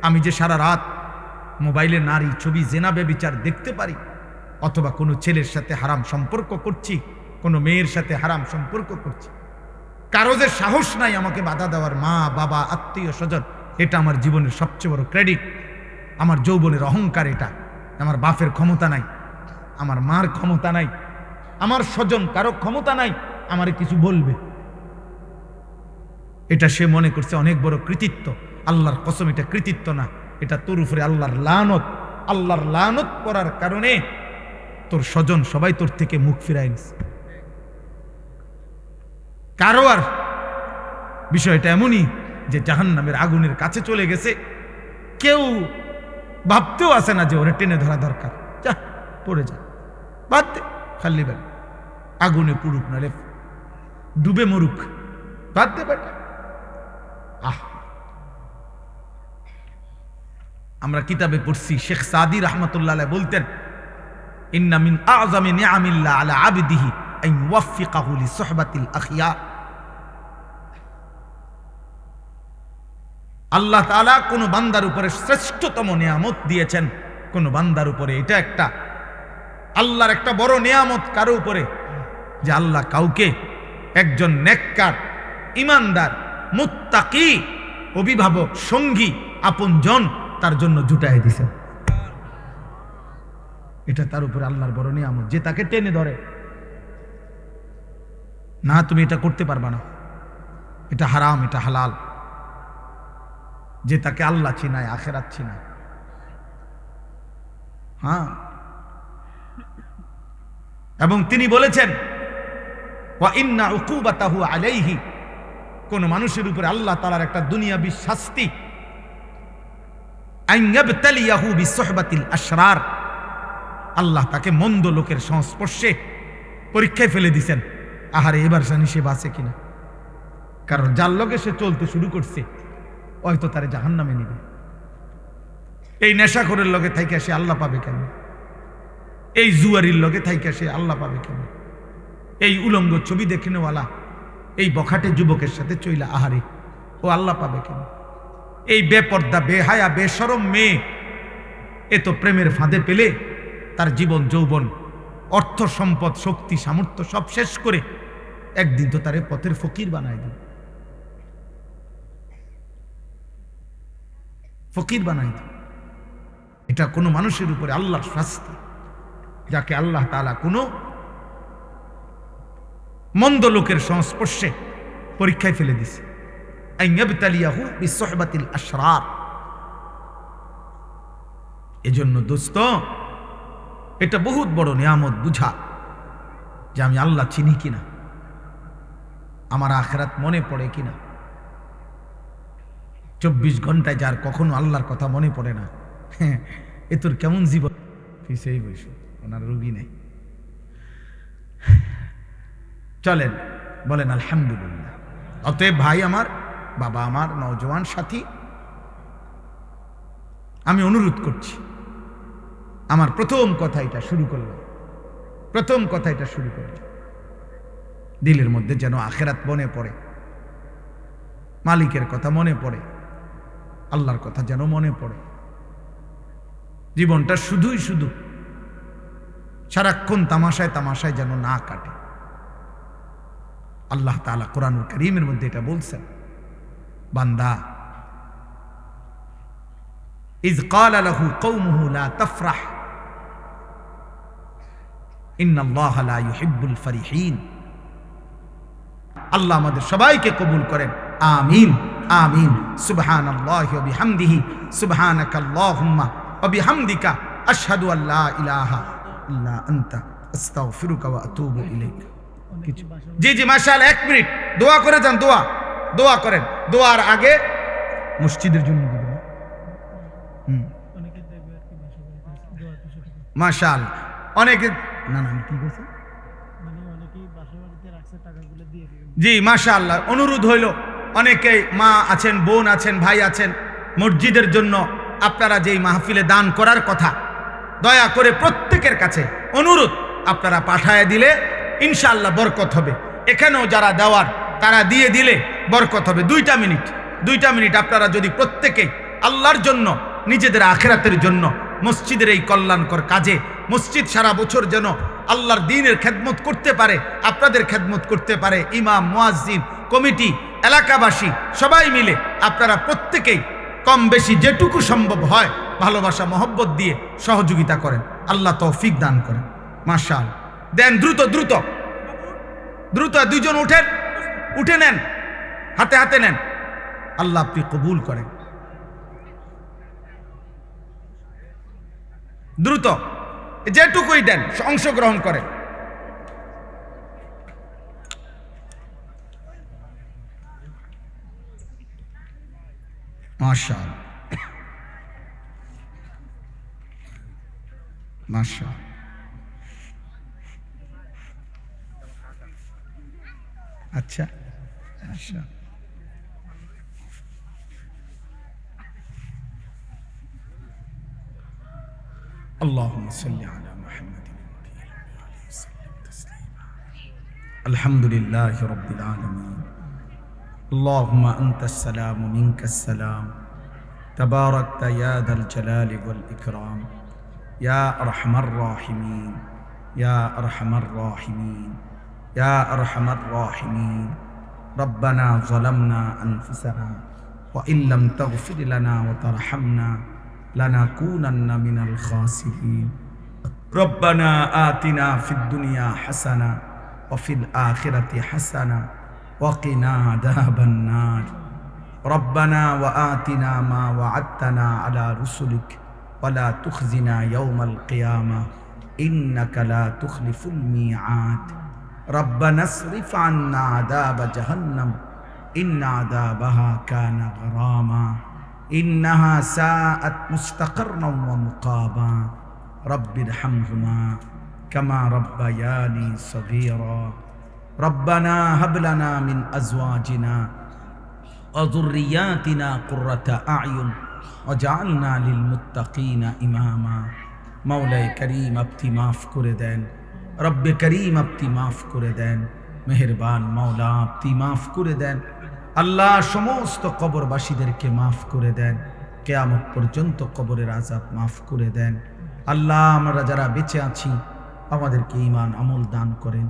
আমি যে সারা রাত মোবাইলে নারী ছবি জেনা ব্যভিচার দেখতে পারি, অথবা কোনো ছেলের সাথে হারাম সম্পর্ক করছি, কোনো মেয়ের সাথে হারাম সম্পর্ক করছি, কারো যে সাহস নাই আমাকে বাধা দেওয়ার, মা বাবা আত্মীয় স্বজন, এটা আমার জীবনের সবচেয়ে বড় ক্রেডিট, আমার যৌবনের অহংকার এটা। আমার বাপের ক্ষমতা নাই, আমার মার ক্ষমতা নাই, আমার স্বজন কারো ক্ষমতা নাই আমারে কিছু বলবে, এটা সে মনে করছে অনেক বড় কৃতিত্ব। আল্লাহর কসম, এটা কৃতিত্ব না, এটা তোর উপরে আল্লাহর লানত। আল্লাহর লানত করার কারণে তোর স্বজন সবাই তোর থেকে মুখ ফিরাই নিছে। কারো আর বিষয়টা এমনই যে জাহান্নামের আগুনের কাছে চলে গেছে, কেউ ভাবতেও আসে না যে ওরে টেনে ধরা দরকার, যা পড়ে যা, বাদ দে, খালি বেলা আগুনে পুড়ুক নালে ডুবে মরুক, বাদ দে বেটা। আমরা কিতাবে পড়ছি, শেখ সাদি রহমতুল্লাহ আলাইহি বলতেন, ইন্না মিন আযমি নিআমিল্লাহ আলা আবদিহি আন ইউওয়াফিকাহু লিসুহবাতিল আখিয়ার। আল্লাহ তাআলা কোন বান্দার উপরে শ্রেষ্ঠতম নিয়ামত দিয়েছেন, কোন বান্দার উপরে এটা একটা আল্লাহর একটা বড় নিয়ামত কারো উপরে, যে আল্লাহ কাউকে একজন নেককার, ইমানদার, মুত্তাকি, অভিভাবক, সঙ্গী, আপনজন তার জন্য জুটাই দিছেন। এটা তার উপরে আল্লাহর বড় নিয়ামত, যে তাকে টেনে ধরে না, তুমি এটা করতে পারবা না, এটা হারাম, এটা হালাল, যে তাকে আল্লাহ চিনায়, আখিরাত চিনায়। হ্যাঁ, এবং তিনি বলেছেন, ওয়া ইন্না উকুবাতাহু আলাইহি, কোন মানুষের উপরে আল্লাহ তাআলার একটা দুনিয়াবী শাস্তি, আন ইয়াবতালিয়াহু বিসুহবাতিল আশরার, আল্লাহ তাকে মন্দ লোকের সংস্পর্শে পরীক্ষায় ফেলে দিয়েছেন। আহারে, এবার জানি সে বাঁচে কিনা, কারণ যার লগে সে চলতে শুরু করছে হয়তো তারে জাহান্নামে নিবে। এই নেশাখোরের লগে থাইকা সে আল্লাহ পাবে কেন? এই জুয়ারির লগে থাইকা সে আল্লাহ পাবে কেন? এই উলঙ্গ ছবি দেখে নেওয়ালা এই বখাটে যুবকের সাথে চইলা আহারে, ও আল্লাহ পাবে কেন? এই বেপর্দা, বেহায়া, বেশরম মেয়ে এ তো প্রেমের ফাঁদে পেলে তার জীবন, যৌবন, অর্থ, সম্পদ, শক্তি, সামর্থ্য সব শেষ করে একদিন তো তারে পথের ফকির বানায় দিবে, ফকির বানাই দিবে। এটা কোনো মানুষের উপরে আল্লাহর শাস্তি, যাকে আল্লাহ তাআলা কোনো মন্দ লোকের সংস্পর্শে পরীক্ষায় ফেলে দিছে। আন ইয়াবতালিয়াহু বিসুহবাতিল আশরার। এজন্য দোস্ত, এটা বহুত বড় নিয়ামত বুঝা যে আমি আল্লাহ চিনি কিনা, আমার আখিরাত মনে পড়ে কিনা। 24 ঘন্টায় যার কখনো আল্লাহর কথা মনে পড়ে না, এ তোর কেমন জীবন? পিছেই বসে, ওনার রোগী নেই। চলেন বলেন আলহামদুলিল্লাহ। অতএব ভাই আমার, বাবা আমার, নওজোয়ান সাথী, আমি অনুরোধ করছি, আমার প্রথম কথা এটা শুরু করলাম, দিলের মধ্যে যেন আখিরাত মনে পড়ে, মালিকের কথা মনে পড়ে, আল্লাহর কথা যেন মনে পড়ে। জীবনটা শুধুই শুধু সারাক্ষণ তামাশায় তামাশায় যেন না কাটে। আল্লাহ তাআলা কোরআনুল কারীমের মধ্যে এটা বলছেন, বান্দা, ইয ক্বালা লাহু কওমুহু লা তাফরাহ ইন্নাল্লাহা লা ইউহিব্বুল ফারিহিন। আল্লাহ আমাদের সবাইকে কবুল করেন, আমিন আমিন। সুবহানাল্লাহি ওয়া বিহামদিহি, সুবহানাকাল্লাহুম্মা ওয়া বিহামদিকা, আশহাদু আল্লা ইলাহা ইল্লা আনতা, আস্তাগফিরুকা ওয়া আতুবু ইলাইক। জি জি, মাশাআল্লাহ। 1 মিনিট দোয়া করে যান, দোয়া করেন। দোয়ার আগে মসজিদের জন্য দিবেন। মাশাআল্লাহ। অনেকে না আমি কি বলছি, জি মাশাআল্লাহ। অনুরোধ হইল, অনেকেই মা আছেন, বোন আছেন, ভাই আছেন, মসজিদের জন্য আপনারা যেই মাহফিলে দান করার কথা, দয়া করে প্রত্যেকের কাছে অনুরোধ, আপনারা পাঠায় দিলে ইনশাআল্লাহ বরকত হবে। এখানেও যারা দেওয়ার তারা দিয়ে দিলে বরকত হবে। 2টা মিনিট আপনারা যদি প্রত্যেকে আল্লাহর জন্য, নিজেদের আখিরাতের জন্য, মসজিদের এই কল্যাণকর কাজে, মসজিদ সারা বছর যেন আল্লাহর দ্বীনের খেদমত করতে পারে, আপনাদের খেদমত করতে পারে, ইমাম, মুয়াজ্জিন, কমিটি, এলাকাবাসী সবাই মিলে আপনারা প্রত্যেকেই কম বেশি যেটুকু সম্ভব হয় ভালোবাসা মহব্বত দিয়ে সহযোগিতা করেন। আল্লাহ তৌফিক দান করেন। মাশাআল্লাহ। দেন, দ্রুত 2জন উঠে নেন, হাতে নেন। আল্লাহ আপনি কবুল করেন। দ্রুত যেটুকুই দেন অংশগ্রহণ করেন। মাশাআল্লাহ মাশাআল্লাহ। আচ্ছা আচ্ছা, আল্লাহুম্মা সাল্লি আলা মুহাম্মাদিন ওয়া আলা আলিহি ওয়া সাল্লিম তাসলিমা। আলহামদুলিল্লাহি রাব্বিল আলামিন। আল্লাহুম্মা আনতাস সালাম ওয়া মিনকাস সালাম, তাবারাকতা ইয়া যাল জালালি ওয়াল ইকরাম, ইয়া আরহামার রাহিমিন, ইয়া আরহামার রাহিমিন, ইয়া আরহামার রাহিমিন। রব্বানা যালামনা আনফুসানা ওয়া ইল্লাম তাগফির লানা ওয়া তারহামনা লানাকুনান্না মিনাল খাসিরিন। রব্বানা আতিনা ফিদ দুনিয়া হাসানা ওয়া ফিল আখিরাতি হাসানা ওয়া কিনা আযাবান নার। রব্বানা ওয়া আতিনা মা ওয়া'আদতানা আলা রুসুলিক ওয়া লা তুখজিনা ইয়াওমাল কিয়ামাহ ইন্নাকা লা তুখলিফুল মিআদ। রব্বানা আসরিফ আন্না আযাব জাহান্নাম ইন্না আযাবাহা কানা গরামা ইন্নাহা সাআত মুস্তাকাররান ওয়া মুকামা। রব্বিরহামহুমা কামা রাব্বায়ানি সগীরা। রব্বানা হাব লানা মিন আজওয়াজিনা ওয়া যুররিয়াতিনা কুররাতা আ'য়ুন ওয়াজআলনা লিল মুত্তাকিনা ইমামা। মাওলায়ে করিম আপনি মাফ করে দেন, রব্বে করিম আপনি মাফ করে দেন, মেহেরবান মাওলা আপনি মাফ করে দেন। আল্লাহ সমস্ত কবরবাসীদেরকে মাফ করে দেন, কিয়ামত পর্যন্ত কবরের আযাব মাফ করে দেন। আল্লাহ আমরা যারা বেঁচে আছি আমাদেরকে ঈমান আমল দান করেন,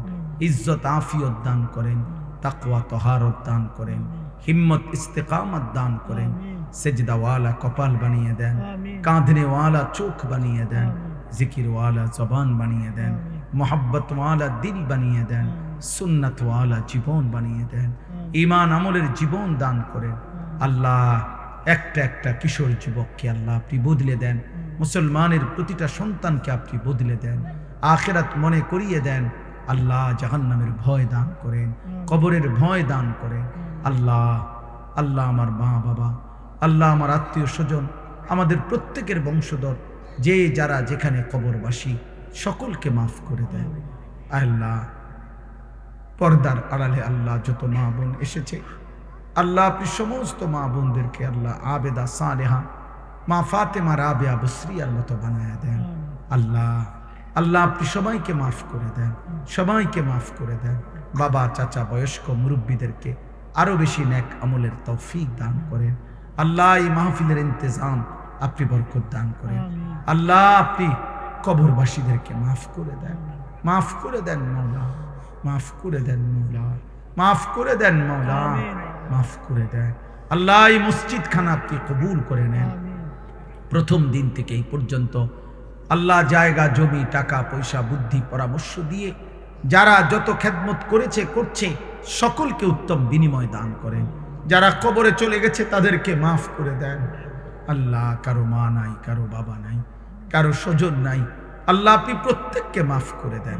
ইজ্জত আফিয়ত দান করেন, তাকওয়া তহারত দান করেন, হিম্মত ইস্তেকামত দান করেন, সেজদাওয়ালা কপাল বানিয়ে দেন, কাঁদনেওয়ালা চোখ বানিয়ে দেন, জিকিরওয়ালা জবান বানিয়ে দেন, মোহাব্বতওয়ালা দিল বানিয়ে দেন, সুন্নতওয়ালা জীবন বানিয়ে দেন, ঈমান আমলের জীবন দান করেন। আল্লাহ একটা একটা কিশোর যুবককে আল্লাহ আপনি বদলে দেন, মুসলমানের প্রতিটা সন্তানকে আপনি বদলে দেন, আখিরাত মনে করিয়ে দেন। আল্লাহ জাহান্নামের ভয় দান করেন, কবরের ভয় দান করেন। আল্লাহ আল্লাহ আমার মা বাবা, আল্লাহ আমার আত্মীয় স্বজন, আমাদের প্রত্যেকের বংশধর যে যারা যেখানে কবরবাসী সকলকে মাফ করে দেন। আল্লাহ পর্দার আড়ালে আল্লাহ যত মা বোন এসেছে আল্লাহ আপনি সমস্ত মা বোনদেরকে আল্লাহ আবেদা সালেহা মা ফাতেমা রাবেয়া বসরিয়ার মতো বানায়া দেন। আল্লাহ আল্লাহ আপনি সবাইকে মাফ করে দেন, সবাইকে মাফ করে দেন। বাবা চাচা বয়স্ক মুরব্বীদেরকে আরো বেশি নেক আমলের তৌফিক দান করেন। আল্লাহ এই মাহফিলের ইন্তজাম আপনি বরকত দান করেন। আল্লাহ আপনি কবরবাসীদেরকে মাফ করে দেন, মাফ করে দেন মওলা, মাফ করে দেন মওলা, মাফ করে দেন মওলা, মাফ করে দেন। আল্লাহ এই মসজিদ খানা আপনি কবুল করে নেন। প্রথম দিন থেকে এই পর্যন্ত আল্লাহ জায়গা জমি টাকা পয়সা বুদ্ধি পরামর্শ দিয়ে যারা যত খেদমত করেছে করছে সকলকে উত্তম বিনিময় দান করেন। যারা কবরে চলে গেছে তাদেরকে মাফ করে দেন। আল্লাহ কারো মা নাই, কারো বাবা নাই, কারো স্বজন নাই, আল্লাহ আপনি প্রত্যেককে মাফ করে দেন।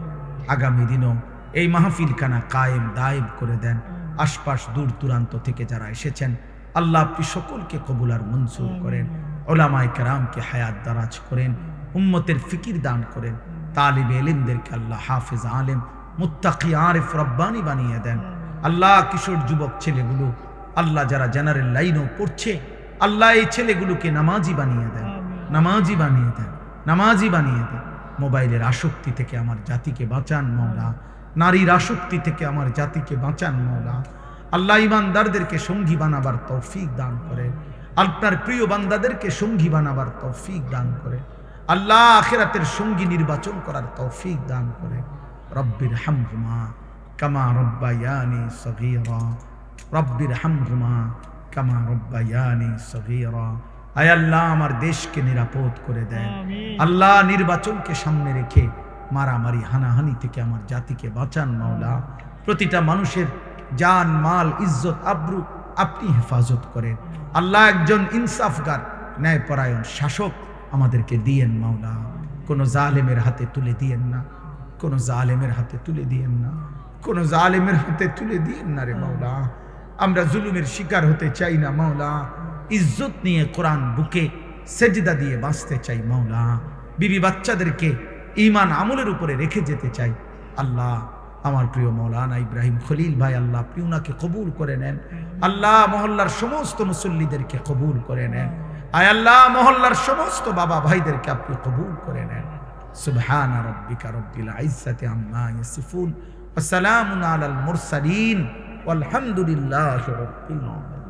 আগামী দিনও এই মাহফিল খানা কায়েম দায়েম করে দেন। আশপাশ দূর দূরান্ত থেকে যারা এসেছেন আল্লাহ আপনি সকলকে কবুল আর মঞ্জুর করেন। উলামায়ে কেরামকে হায়াত দারাজ করেন, উম্মতের ফিকির দান করেন, তালিবে ইলমদেরকে আল্লাহ হাফেজ আলেম মুত্তাকি আরিফ রব্বানি বানিয়ে দেন। আল্লাহ কিশোর যুবক ছেলেগুলো আল্লাহ যারা জেনারেল লাইনও পড়ছে আল্লাহ এই ছেলেগুলোকে নামাজি বানিয়ে দেন, নামাজি বানিয়ে দেন, নামাজি বানিয়ে দেন। মোবাইলের আসক্তি থেকে আমার জাতিকে বাঁচান মওলা, নারীর আসক্তি থেকে আমার জাতিকে বাঁচান মওলা। আল্লাহ ইমানদারদেরকে সঙ্গী বানাবার তৌফিক দান করে, আপনার প্রিয় বান্দাদেরকে সঙ্গী বানাবার তৌফিক দান করে। আল্লাহ আখিরাতের সঙ্গী নির্বাচন করার তৌফিক দান করে। রব্বির হামহুমা কামা রব্বায়ানি সগীরা, রব্বির হামহুমা কামা রব্বায়ানি সগীরা। আয় আল্লাহ আমার দেশকে নিরাপদ করে দেন। আল্লাহ নির্বাচনকে সামনে রেখে মারামারি হানাহানি থেকে আমার জাতিকে বাঁচান মাওলা। প্রতিটা মানুষের জান মাল ইজ্জত আব্রু আপনি হেফাজত করেন। আল্লাহ একজন ইনসাফগার ন্যায়পরায়ণ শাসক আমাদেরকে দিয়েন মাওলা। কোনো জালেমের হাতে তুলে দিয়েন না, কোনো জালেমের হাতে তুলে দিয়েন না, কোনো জালেমের হাতে তুলে দিয়েন না রে মাওলা। আমরা জুলুমের শিকার হতে চাই না মাওলা, ইজ্জত নিয়ে কোরআন বুকে সেজদা দিয়ে বাঁচতে চাই মাওলা। বিবি বাচ্চাদেরকে ঈমান আমলের উপরে রেখে যেতে চাই। আল্লাহ আমার প্রিয় মৌলানা ইব্রাহিম খলিল ভাই, আল্লাহ আপনি উনাকে কবুল করে নেন। আল্লাহ মহল্লার সমস্ত মুসল্লিদেরকে কবুল করে নেন। আয় আল্লাহ মহল্লার সমস্ত বাবা ভাইদেরকে আপনি কবুল করে নেন। সুবহান রাব্বিকা রব্বিল ইজ্জাতি আম্মা ইয়াসিফুন ওয়া সালামুন আলাল মুরসালিন ওয়ালহামদুলিল্লাহি রাব্বিল আলামিন।